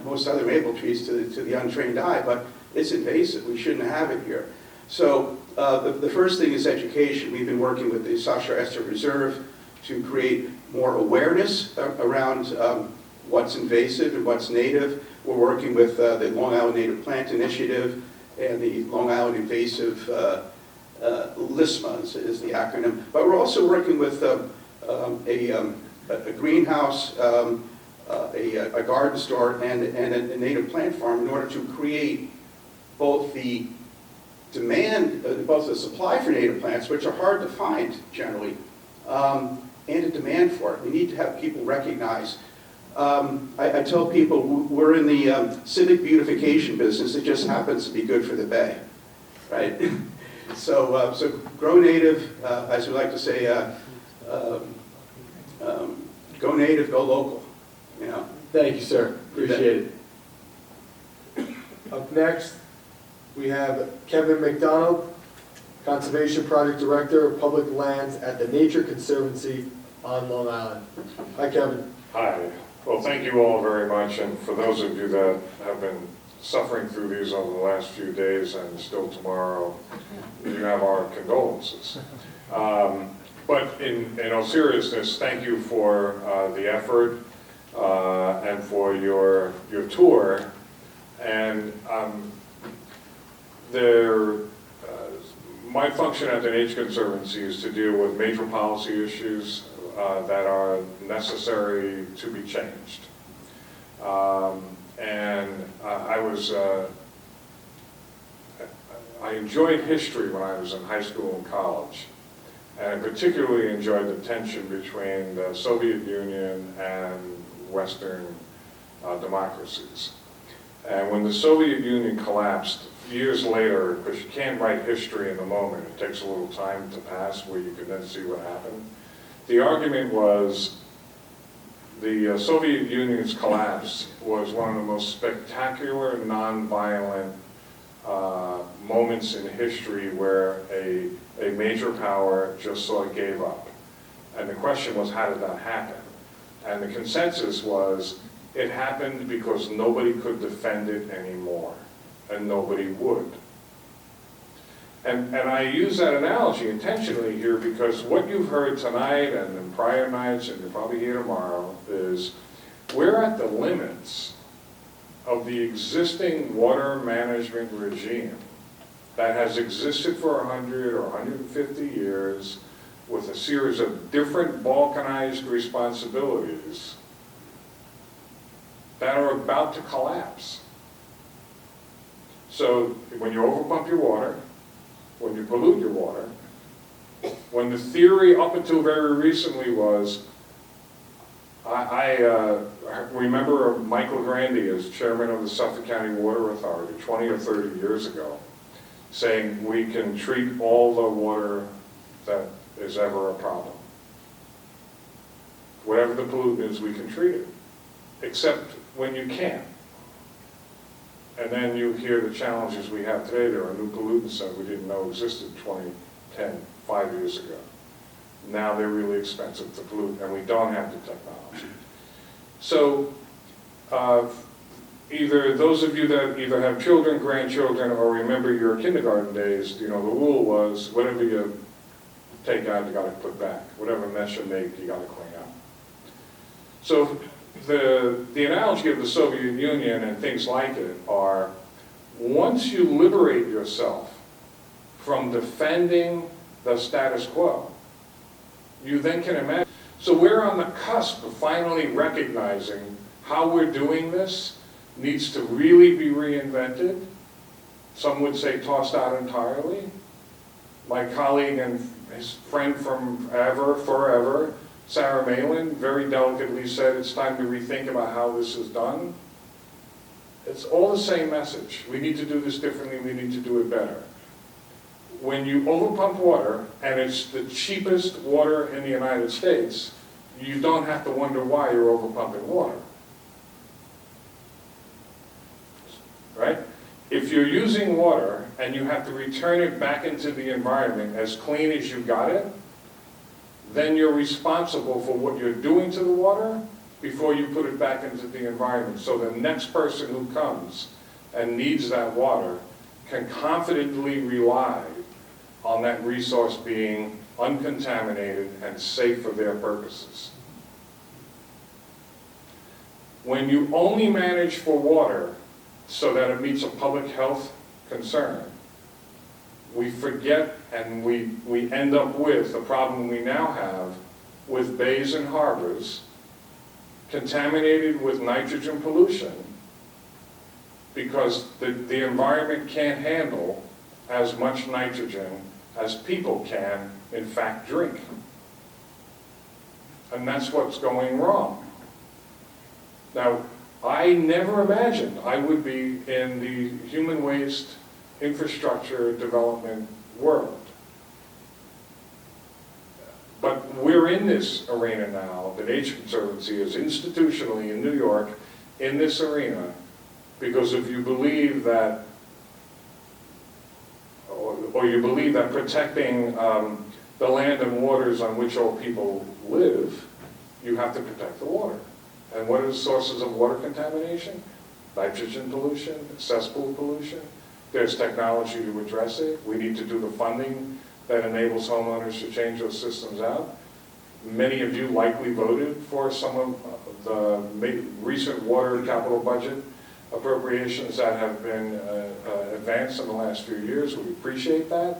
most other maple trees to the untrained eye, but it's invasive. We shouldn't have it here. So the first thing is education. We've been working with the South Shore Ester Reserve to create more awareness around what's invasive and what's native. We're working with the Long Island Native Plant Initiative and the Long Island Invasive LISMA is the acronym. But we're also working with a greenhouse, a garden store, and a native plant farm in order to create both the demand, both the supply for native plants, which are hard to find generally, and a demand for it. We need to have people recognize. I tell people we're in the civic beautification business. It just happens to be good for the Bay, right? So grow native, as we like to say, go native, go local. You know. Thank you, sir. Appreciate it. Up next, we have Kevin McDonald, Conservation Project Director of Public Lands at the Nature Conservancy on Long Island. Hi, Kevin. Hi. Well, thank you all very much, and for those of you that have been suffering through these over the last few days and still tomorrow, you have our condolences. But in all seriousness, thank you for the effort and for your tour. And my function at the Nature Conservancy is to deal with major policy issues that are necessary to be changed. I enjoyed history when I was in high school and college, and I particularly enjoyed the tension between the Soviet Union and Western democracies. And when the Soviet Union collapsed, years later, because you can't write history in the moment, it takes a little time to pass where you can then see what happened. The argument was the Soviet Union's collapse was one of the most spectacular, nonviolent moments in history where a major power just sort of gave up. And the question was, how did that happen? And the consensus was, it happened because nobody could defend it anymore, and nobody would. And I use that analogy intentionally here because what you've heard tonight and in prior nights, and you'll probably hear tomorrow, is we're at the limits of the existing water management regime that has existed for 100 or 150 years with a series of different balkanized responsibilities that are about to collapse. So when you overpump your water, when you pollute your water, when the theory up until very recently was, I remember Michael Grandy as chairman of the Suffolk County Water Authority 20 or 30 years ago, saying we can treat all the water that is ever a problem. Whatever the pollutant is, we can treat it, except when you can't. And then you hear the challenges we have today. There are new pollutants that we didn't know existed 5 years ago. Now they're really expensive to pollute, and we don't have the technology. So either those of you that either have children, grandchildren, or remember your kindergarten days, you know, the rule was whatever you take out, you got to put back. Whatever mess you make, you got to clean up. So the analogy of the Soviet Union and things like it are, once you liberate yourself from defending the status quo, you then can imagine. So we're on the cusp of finally recognizing how we're doing this needs to really be reinvented. Some would say tossed out entirely. My colleague and his friend from forever, Sarah Malin, very delicately said it's time to rethink about how this is done. It's all the same message. We need to do this differently. We need to do it better. When you overpump water, and it's the cheapest water in the United States, you don't have to wonder why you're overpumping water. Right? If you're using water and you have to return it back into the environment as clean as you got it, then you're responsible for what you're doing to the water before you put it back into the environment. So the next person who comes and needs that water can confidently rely on that resource being uncontaminated and safe for their purposes. When you only manage for water so that it meets a public health concern, we forget and we end up with the problem we now have with bays and harbors contaminated with nitrogen pollution because the environment can't handle as much nitrogen as people can, in fact, drink. And that's what's going wrong. Now, I never imagined I would be in the human waste infrastructure development world. But we're in this arena now. The Nature Conservancy is institutionally in New York in this arena because if you believe that, or you believe that protecting the land and waters on which all people live, you have to protect the water. And what are the sources of water contamination? Nitrogen pollution, cesspool pollution. There's technology to address it. We need to do the funding that enables homeowners to change those systems out. Many of you likely voted for some of the recent water capital budget appropriations that have been advanced in the last few years. We appreciate that.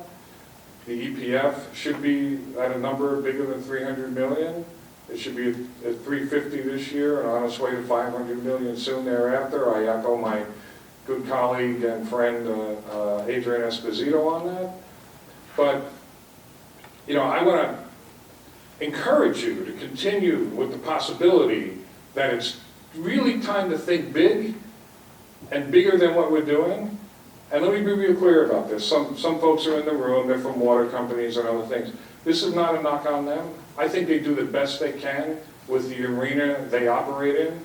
The EPF should be at a number bigger than 300 million. It should be at 350 this year and on its way to 500 million soon thereafter. I echo my good colleague and friend Adrian Esposito on that. But, you know, I want to encourage you to continue with the possibility that it's really time to think big and bigger than what we're doing. And let me be real clear about this. Some folks are in the room, they're from water companies and other things. This is not a knock on them. I think they do the best they can with the arena they operate in.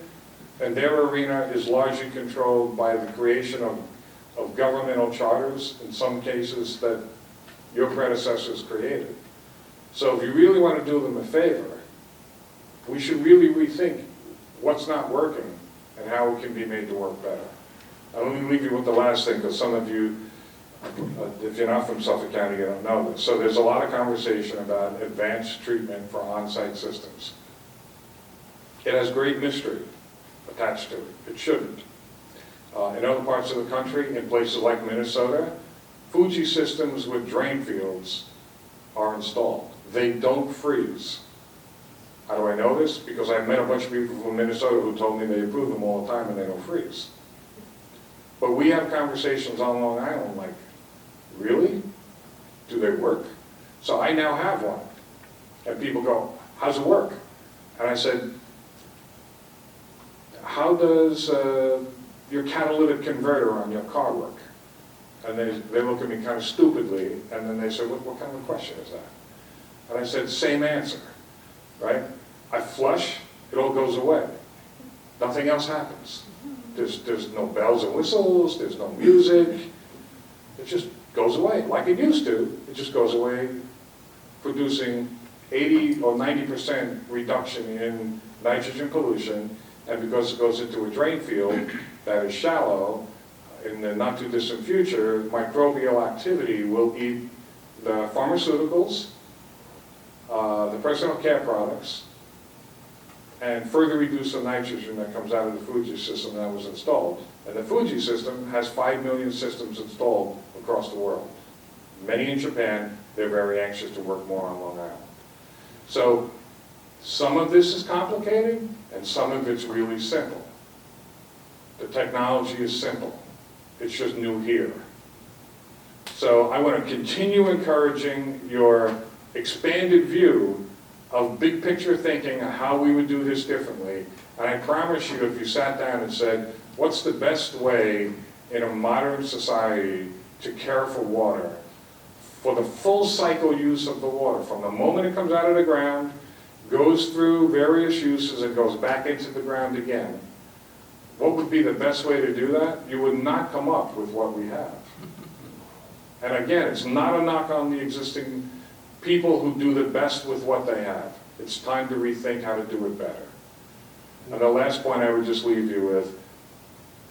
And their arena is largely controlled by the creation of governmental charters, in some cases that your predecessors created. So if you really want to do them a favor, we should really rethink what's not working and how it can be made to work better. And let me leave you with the last thing, because some of you, if you're not from Suffolk County, you don't know this. So there's a lot of conversation about advanced treatment for on-site systems. It has great mystery attached to it. It shouldn't. In other parts of the country, in places like Minnesota, Fuji systems with drain fields are installed. They don't freeze. How do I know this? Because I've met a bunch of people from Minnesota who told me they approve them all the time and they don't freeze. But we have conversations on Long Island like, really? Do they work? So I now have one. And people go, how's it work? And I said, how does your catalytic converter on your car work? And they look at me kind of stupidly, and then they say, what kind of a question is that? And I said, same answer, right? I flush, it all goes away. Nothing else happens. There's no bells and whistles, there's no music. It just goes away, like it used to. It just goes away, producing 80 or 90% reduction in nitrogen pollution, and because it goes into a drain field that is shallow, in the not too distant future, microbial activity will eat the pharmaceuticals, the personal care products, and further reduce the nitrogen that comes out of the Fuji system that was installed. And the Fuji system has 5 million systems installed across the world. Many in Japan. They're very anxious to work more on Long Island. So some of this is complicated, and some of it's really simple. The technology is simple. It's just new here. So I want to continue encouraging your expanded view of big picture thinking of how we would do this differently. And I promise you, if you sat down and said, what's the best way in a modern society to care for water, for the full cycle use of the water, from the moment it comes out of the ground, goes through various uses, and goes back into the ground again, what would be the best way to do that? You would not come up with what we have. And again, it's not a knock on the existing people who do the best with what they have. It's time to rethink how to do it better. And the last point I would just leave you with,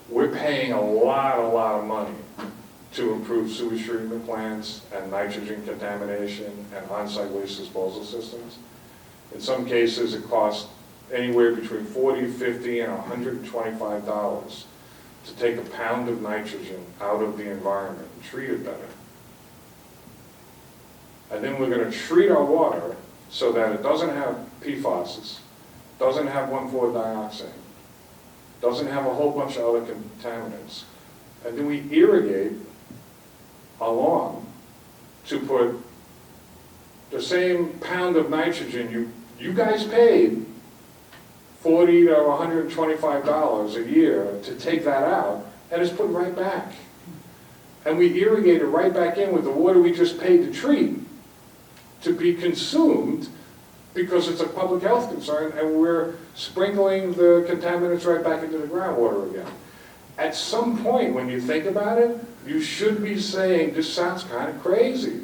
we're paying a lot of money to improve sewage treatment plants and nitrogen contamination and on-site waste disposal systems. In some cases, it costs anywhere between $40, $50, and $125 to take a pound of nitrogen out of the environment and treat it better. And then we're going to treat our water so that it doesn't have PFAS, doesn't have 1,4-dioxane, doesn't have a whole bunch of other contaminants. And then we irrigate along to put the same pound of nitrogen you guys paid $40 to $125 a year to take that out, and it's put right back. And we irrigate it right back in with the water we just paid to treat to be consumed because it's a public health concern, and we're sprinkling the contaminants right back into the groundwater again. At some point, when you think about it, you should be saying, this sounds kind of crazy.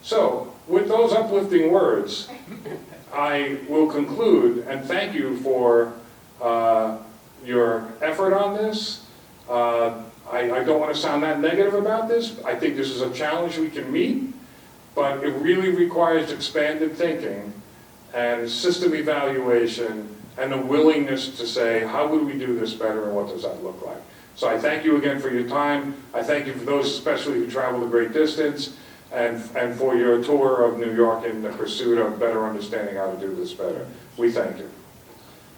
So, with those uplifting words, I will conclude and thank you for your effort on this. I don't want to sound that negative about this. I think this is a challenge we can meet, but it really requires expanded thinking and system evaluation and a willingness to say, how would we do this better and what does that look like? So I thank you again for your time. I thank you for those especially who traveled a great distance and for your tour of New York in the pursuit of better understanding how to do this better. We thank you.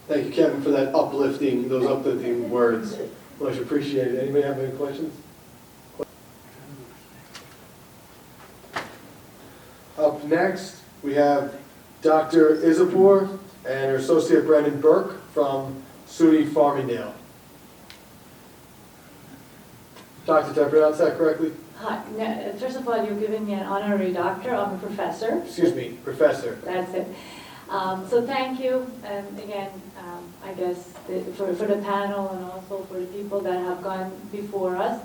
Thank you, Kevin, for those uplifting words. Much appreciated. Anybody have any questions? Up next, we have Dr. Isapur and her associate Brendan Burke from SUNY Farmingdale. Doctor, did I pronounce that correctly? Hi. First of all, you're giving me an honorary doctor. I'm a professor. Excuse me, professor. That's it. So thank you, and again, I guess for the panel and also for the people that have gone before us.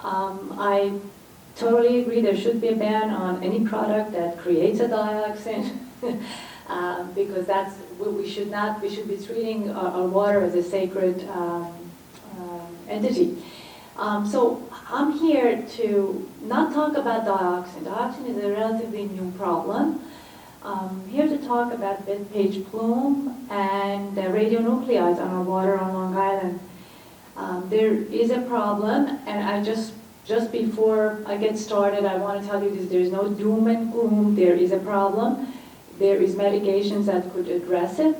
I totally agree there should be a ban on any product that creates a dioxin because that's we should be treating our water as a sacred entity. So I'm here to not talk about dioxin. Dioxin is a relatively new problem. Here to talk about bed-page plume and the radionuclides on our water on Long Island. There is a problem, and I just before I get started, I want to tell you this: there's no doom and gloom. There is a problem. There is medications that could address it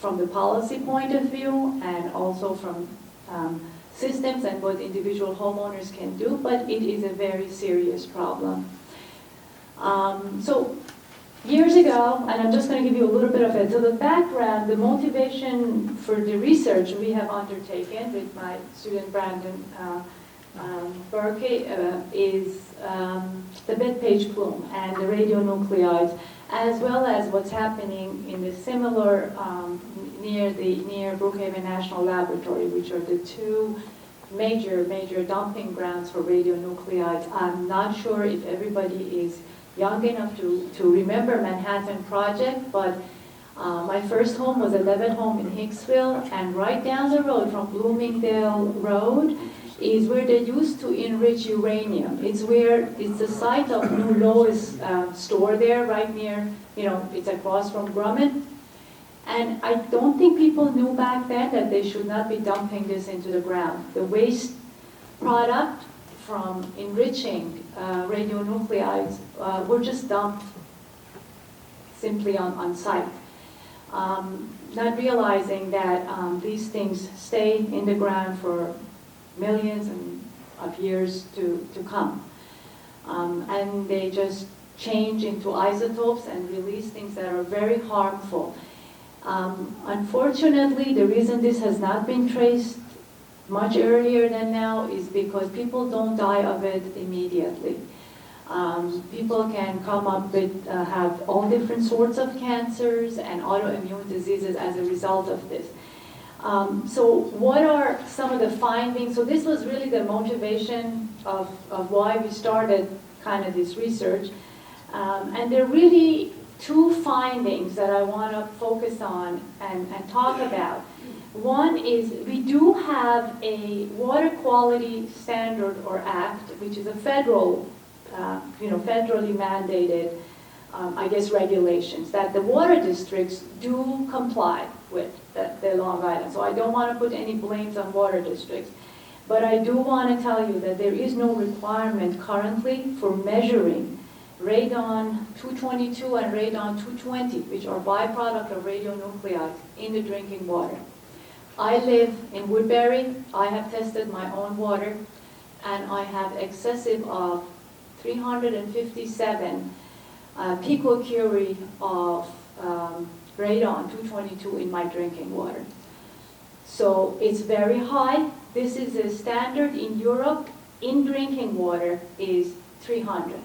from the policy point of view, and also from systems and what individual homeowners can do. But it is a very serious problem. So. Years ago, and I'm just going to give you a little bit of it. So the background, the motivation for the research we have undertaken with my student Brandon Burke is the bed-page plume and the radionuclides, as well as what's happening in the similar near Brookhaven National Laboratory, which are the two major dumping grounds for radionuclides. I'm not sure if everybody is young enough to remember Manhattan Project, but my first home was a Levitt home in Hicksville, and right down the road from Bloomingdale Road is where they used to enrich uranium. It's the site of New Lois store there, right near, it's across from Grumman. And I don't think people knew back then that they should not be dumping this into the ground. The waste product from enriching radionuclides were just dumped simply on site. Not realizing that these things stay in the ground for millions of years to come. And they just change into isotopes and release things that are very harmful. Unfortunately, the reason this has not been traced much earlier than now is because people don't die of it immediately. People can come up with, have all different sorts of cancers and autoimmune diseases as a result of this. So what are some of the findings? So this was really the motivation of why we started kind of this research. And there are really two findings that I want to focus on and talk about. One is we do have a water quality standard or act, which is a federal, federally mandated, regulations that the water districts do comply with the Long Island. So I don't want to put any blames on water districts. But I do want to tell you that there is no requirement currently for measuring radon 222 and radon 220, which are byproduct of radionuclides in the drinking water. I live in Woodbury. I have tested my own water, and I have excessive of 357 picocurie of radon 222 in my drinking water. So it's very high. This is a standard in Europe. In drinking water is 300.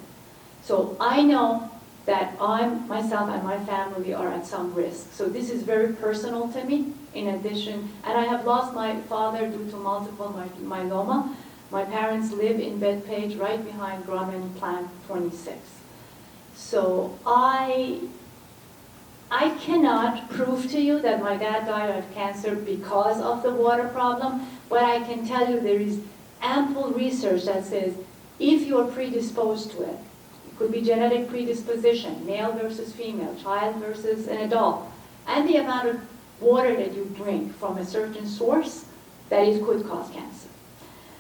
So I know that myself and my family are at some risk. So this is very personal to me. In addition, and I have lost my father due to multiple myeloma. My parents live in Bethpage, right behind Grumman Plant 26. So I cannot prove to you that my dad died of cancer because of the water problem, but I can tell you there is ample research that says if you are predisposed to it could be genetic predisposition, male versus female, child versus an adult, and the amount of water that you drink from a certain source, that it could cause cancer.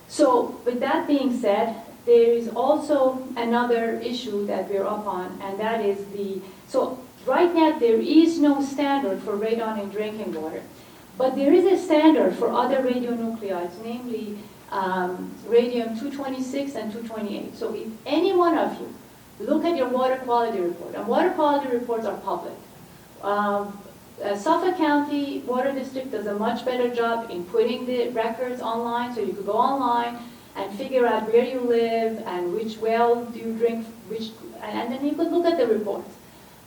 So with that being said, there is also another issue that we're up on, and that is so right now there is no standard for radon in drinking water, but there is a standard for other radionuclides, namely radium-226 and 228. So if any one of you look at your water quality report, and water quality reports are public. Suffolk County Water District does a much better job in putting the records online, so you could go online and figure out where you live and which well do you drink, and then you could look at the reports.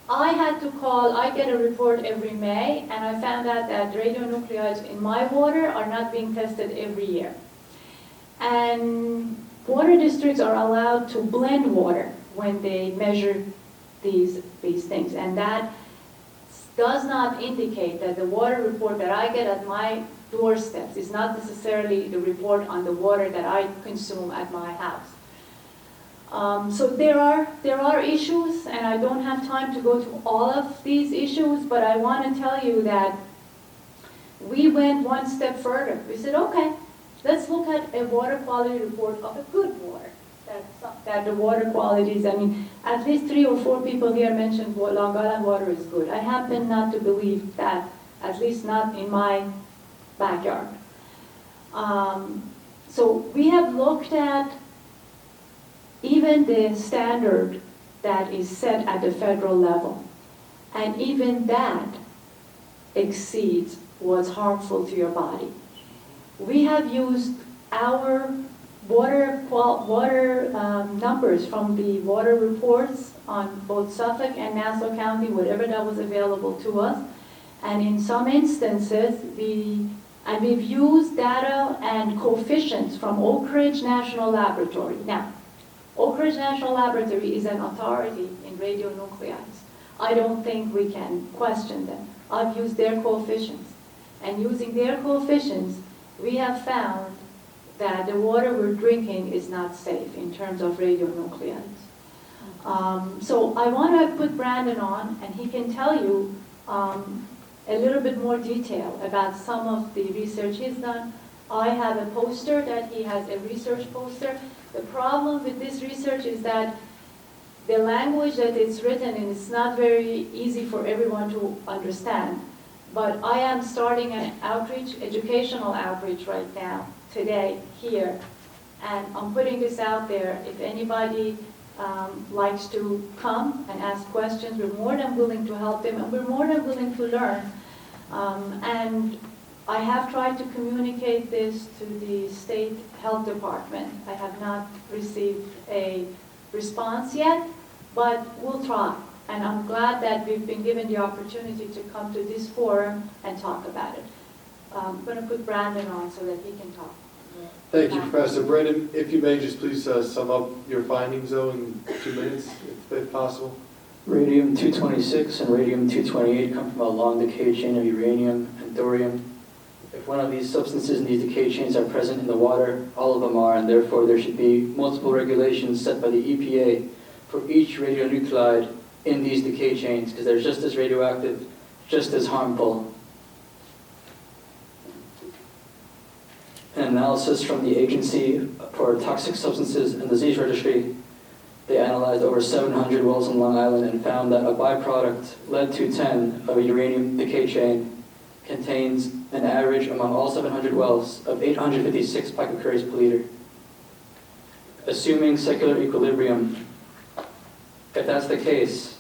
I get a report every May, and I found out that radionuclides in my water are not being tested every year. And water districts are allowed to blend water when they measure these things, and that does not indicate that the water report that I get at my doorsteps is not necessarily the report on the water that I consume at my house. So there are issues, and I don't have time to go through all of these issues, but I want to tell you that we went one step further. We said, okay, let's look at a water quality report of a good water. That the water qualities, at least 3 or 4 people here mentioned Long Island water is good. I happen not to believe that, at least not in my backyard. So we have looked at even the standard that is set at the federal level, and even that exceeds what's harmful to your body. We have used our water numbers from the water reports on both Suffolk and Nassau County, whatever that was available to us. And in some instances, we've used data and coefficients from Oak Ridge National Laboratory. Now, Oak Ridge National Laboratory is an authority in radionuclides. I don't think we can question them. I've used their coefficients. And using their coefficients, we have found that the water we're drinking is not safe in terms of radionuclides. So I want to put Brandon on, and he can tell you a little bit more detail about some of the research he's done. I have a poster that he has, a research poster. The problem with this research is that the language that it's written in is not very easy for everyone to understand. But I am starting an educational outreach right now, today, here. And I'm putting this out there. If anybody likes to come and ask questions, we're more than willing to help them, and we're more than willing to learn. And I have tried to communicate this to the state health department. I have not received a response yet, but we'll try. And I'm glad that we've been given the opportunity to come to this forum and talk about it. I'm going to put Brandon on so that he can talk. Thank you, Professor. Brandon, if you may just please sum up your findings, though, in 2 minutes, if possible. Radium-226 and radium-228 come from a long decay chain of uranium and thorium. If one of these substances in these decay chains are present in the water, all of them are, and therefore there should be multiple regulations set by the EPA for each radionuclide in these decay chains, because they're just as radioactive, just as harmful. An analysis from the Agency for Toxic Substances and Disease Registry, they analyzed over 700 wells on Long Island and found that a byproduct, lead-210, of a uranium decay chain contains an average among all 700 wells of 856 picocuries per liter. Assuming secular equilibrium, if that's the case,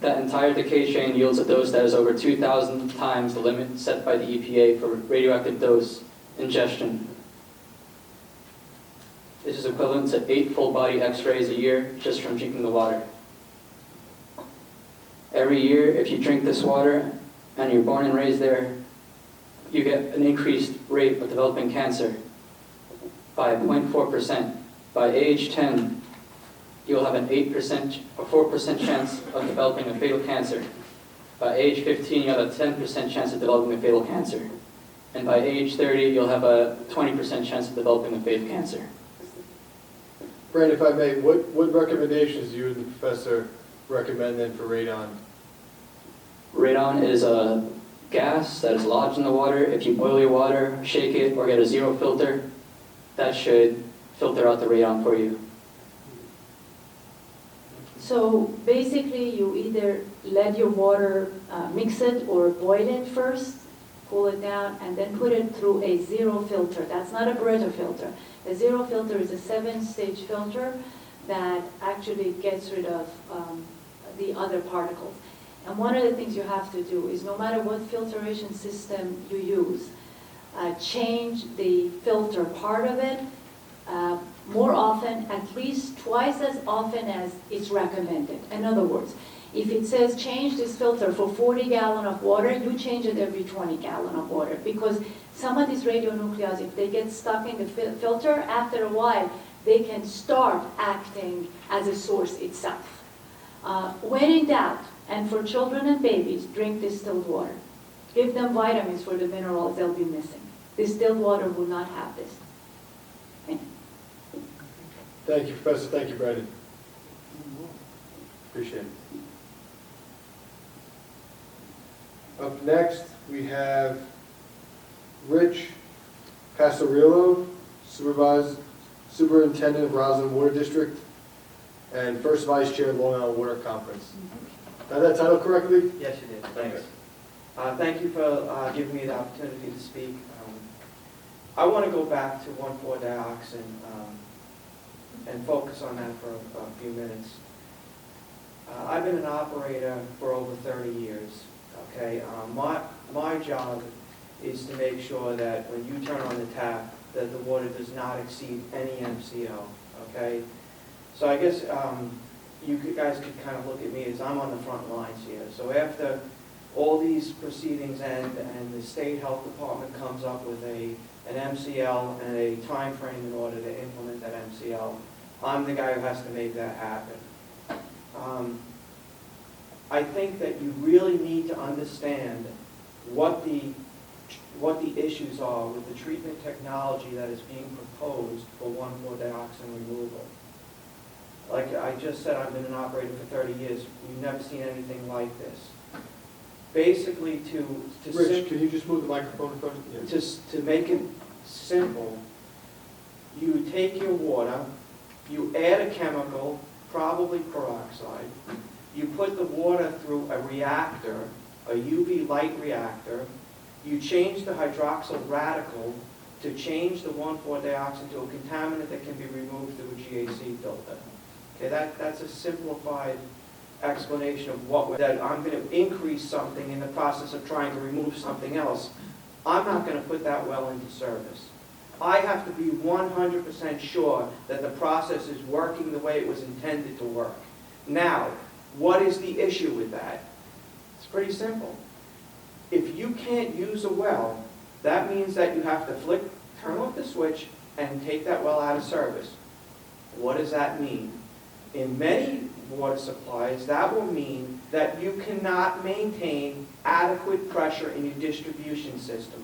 that entire decay chain yields a dose that is over 2,000 times the limit set by the EPA for radioactive dose ingestion. This is equivalent to 8 full-body X-rays a year just from drinking the water. Every year, if you drink this water and you're born and raised there, you get an increased rate of developing cancer by 0.4%. By age 10, you'll have an 8% or 4% chance of developing a fatal cancer. By age 15, you'll have a 10% chance of developing a fatal cancer. And by age 30, you'll have a 20% chance of developing a fatal cancer. Brandon, if I may, what recommendations do you and the professor recommend then for radon? Radon is a gas that is lodged in the water. If you boil your water, shake it, or get a zero filter, that should filter out the radon for you. So basically, you either let your water mix it or boil it first, cool it down, and then put it through a zero filter. That's not a Brita filter. A zero filter is a 7-stage filter that actually gets rid of the other particles. And one of the things you have to do is no matter what filtration system you use, change the filter part of it more often, at least twice as often as it's recommended. In other words, if it says change this filter for 40 gallons of water, you change it every 20 gallons of water, because some of these radionuclides, if they get stuck in the filter, after a while, they can start acting as a source itself. When in doubt, and for children and babies, drink distilled water. Give them vitamins for the minerals they'll be missing. Distilled water will not have this. Okay. Thank you, Professor. Thank you, Brandon. Appreciate it. Up next, we have Rich Pastorillo, Superintendent of Roslyn Water District, and First Vice Chair of Long Island Water Conference. Got that title correctly? Yes, you did. Thanks. Thank you for giving me the opportunity to speak. I want to go back to 1,4-dioxin and focus on that for a few minutes. I've been an operator for over 30 years. Okay, my job is to make sure that when you turn on the tap, that the water does not exceed any MCO. Okay, so I guess you guys could kind of look at me as I'm on the front lines here. So after all these proceedings end and the state health department comes up with an MCL and a time frame in order to implement that MCL, I'm the guy who has to make that happen. I think that you really need to understand what the issues are with the treatment technology that is being proposed for 1,4-dioxin removal. Like I just said, I've been an operator for 30 years. We've never seen anything like this. Basically, Rich, can you just move the microphone in front? Yeah. To make it simple, you take your water, you add a chemical, probably peroxide, you put the water through a reactor, a UV light reactor, you change the hydroxyl radical to change the 1,4-dioxin to a contaminant that can be removed through a GAC filter. Okay, that's a simplified explanation of that I'm going to increase something in the process of trying to remove something else. I'm not going to put that well into service. I have to be 100% sure that the process is working the way it was intended to work. Now, what is the issue with that? It's pretty simple. If you can't use a well, that means that you have to turn off the switch and take that well out of service. What does that mean? In many water supplies, that will mean that you cannot maintain adequate pressure in your distribution system.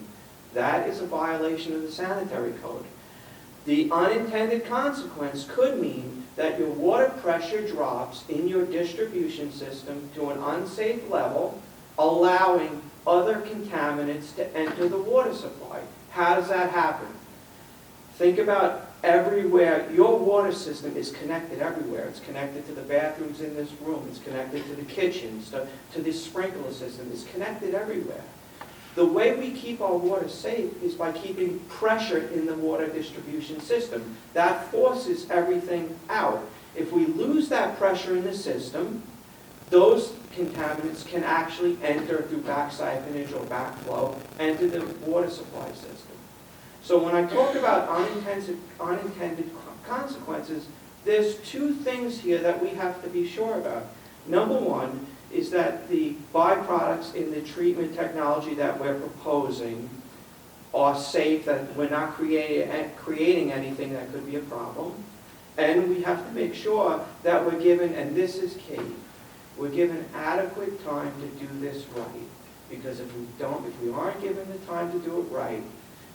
That is a violation of the sanitary code. The unintended consequence could mean that your water pressure drops in your distribution system to an unsafe level, allowing other contaminants to enter the water supply. How does that happen? Think about everywhere. Your water system is connected everywhere. It's connected to the bathrooms in this room. It's connected to the kitchens, to the sprinkler system. It's connected everywhere. The way we keep our water safe is by keeping pressure in the water distribution system. That forces everything out. If we lose that pressure in the system, those contaminants can actually enter through back siphonage or backflow into the water supply system. So when I talk about unintended consequences, there's two things here that we have to be sure about. Number one is that the byproducts in the treatment technology that we're proposing are safe, that we're not creating anything that could be a problem. And we have to make sure that we're given, and this is key, we're given adequate time to do this right. Because if we aren't given the time to do it right,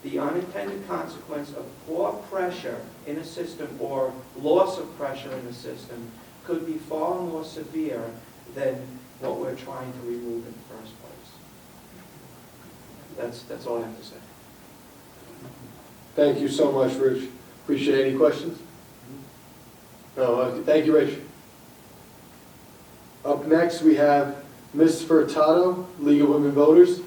the unintended consequence of poor pressure in a system or loss of pressure in a system could be far more severe than what we're trying to remove in the first place. That's all I have to say. Thank you so much, Rich. Appreciate it. Any questions? No, thank you, Rich. Up next, we have Ms. Furtado, League of Women Voters.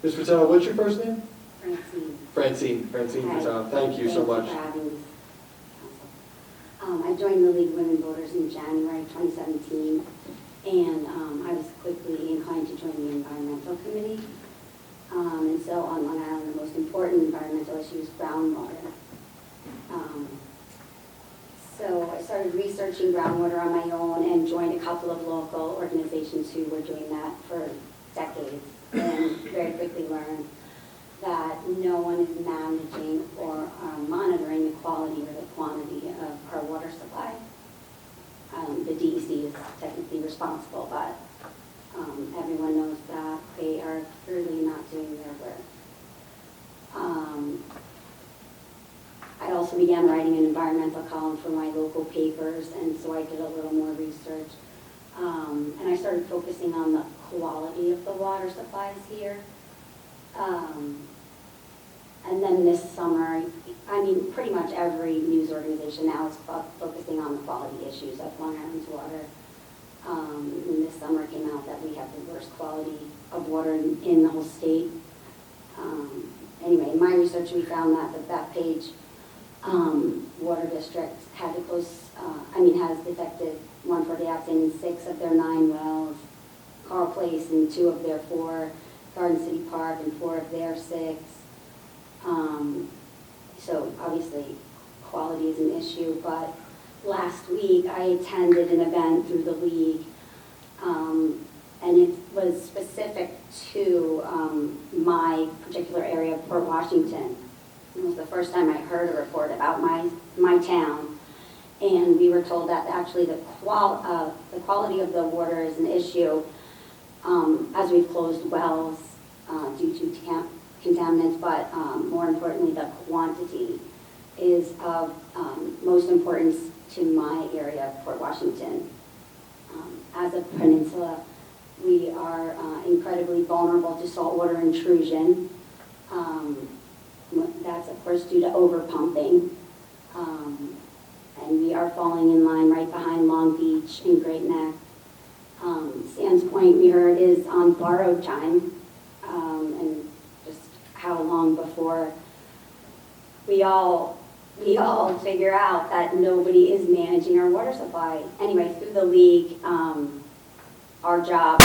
Ms. Furtado, what's your first name? Francine. Francine Furtado. Thank you so much. Thank you for having this council. I joined the League of Women Voters in January 2017, and I was quickly inclined to join the Environmental Committee. And so on Long Island, the most important environmental issue is groundwater. So I started researching groundwater on my own and joined a couple of local organizations who were doing that for decades, and very quickly learned that no one is managing or monitoring the quality or the quantity of our water supply. The DEC is technically responsible, but everyone knows that they are clearly not doing their work. I also began writing an environmental column for my local papers, and so I did a little more research. And I started focusing on the quality of the water supplies here. And then this summer, I mean, pretty much every news organization now is focusing on the quality issues of Long Island's water. And this summer it came out that we have the worst quality of water in the whole state. Anyway, in my research we found that the Bethpage Water District had to has detected 140 dioxin in 6 of their 9 wells, Carl Place in 2 of their 4, Garden City Park in 4 of their 6. So obviously quality is an issue, but last week I attended an event through the league, and it was specific to my particular area of Port Washington. It was the first time I heard a report about my town, and we were told that actually the quality of the water is an issue as we've closed wells due to contaminants, but more importantly, the quantity is of most importance to my area, Port Washington. As a peninsula, we are incredibly vulnerable to saltwater intrusion. That's, of course, due to overpumping. And we are falling in line right behind Long Beach and Great Neck. Sands Point, we heard, is on borrowed time. And just how long before we all figure out that nobody is managing our water supply. Anyway, through the league, our job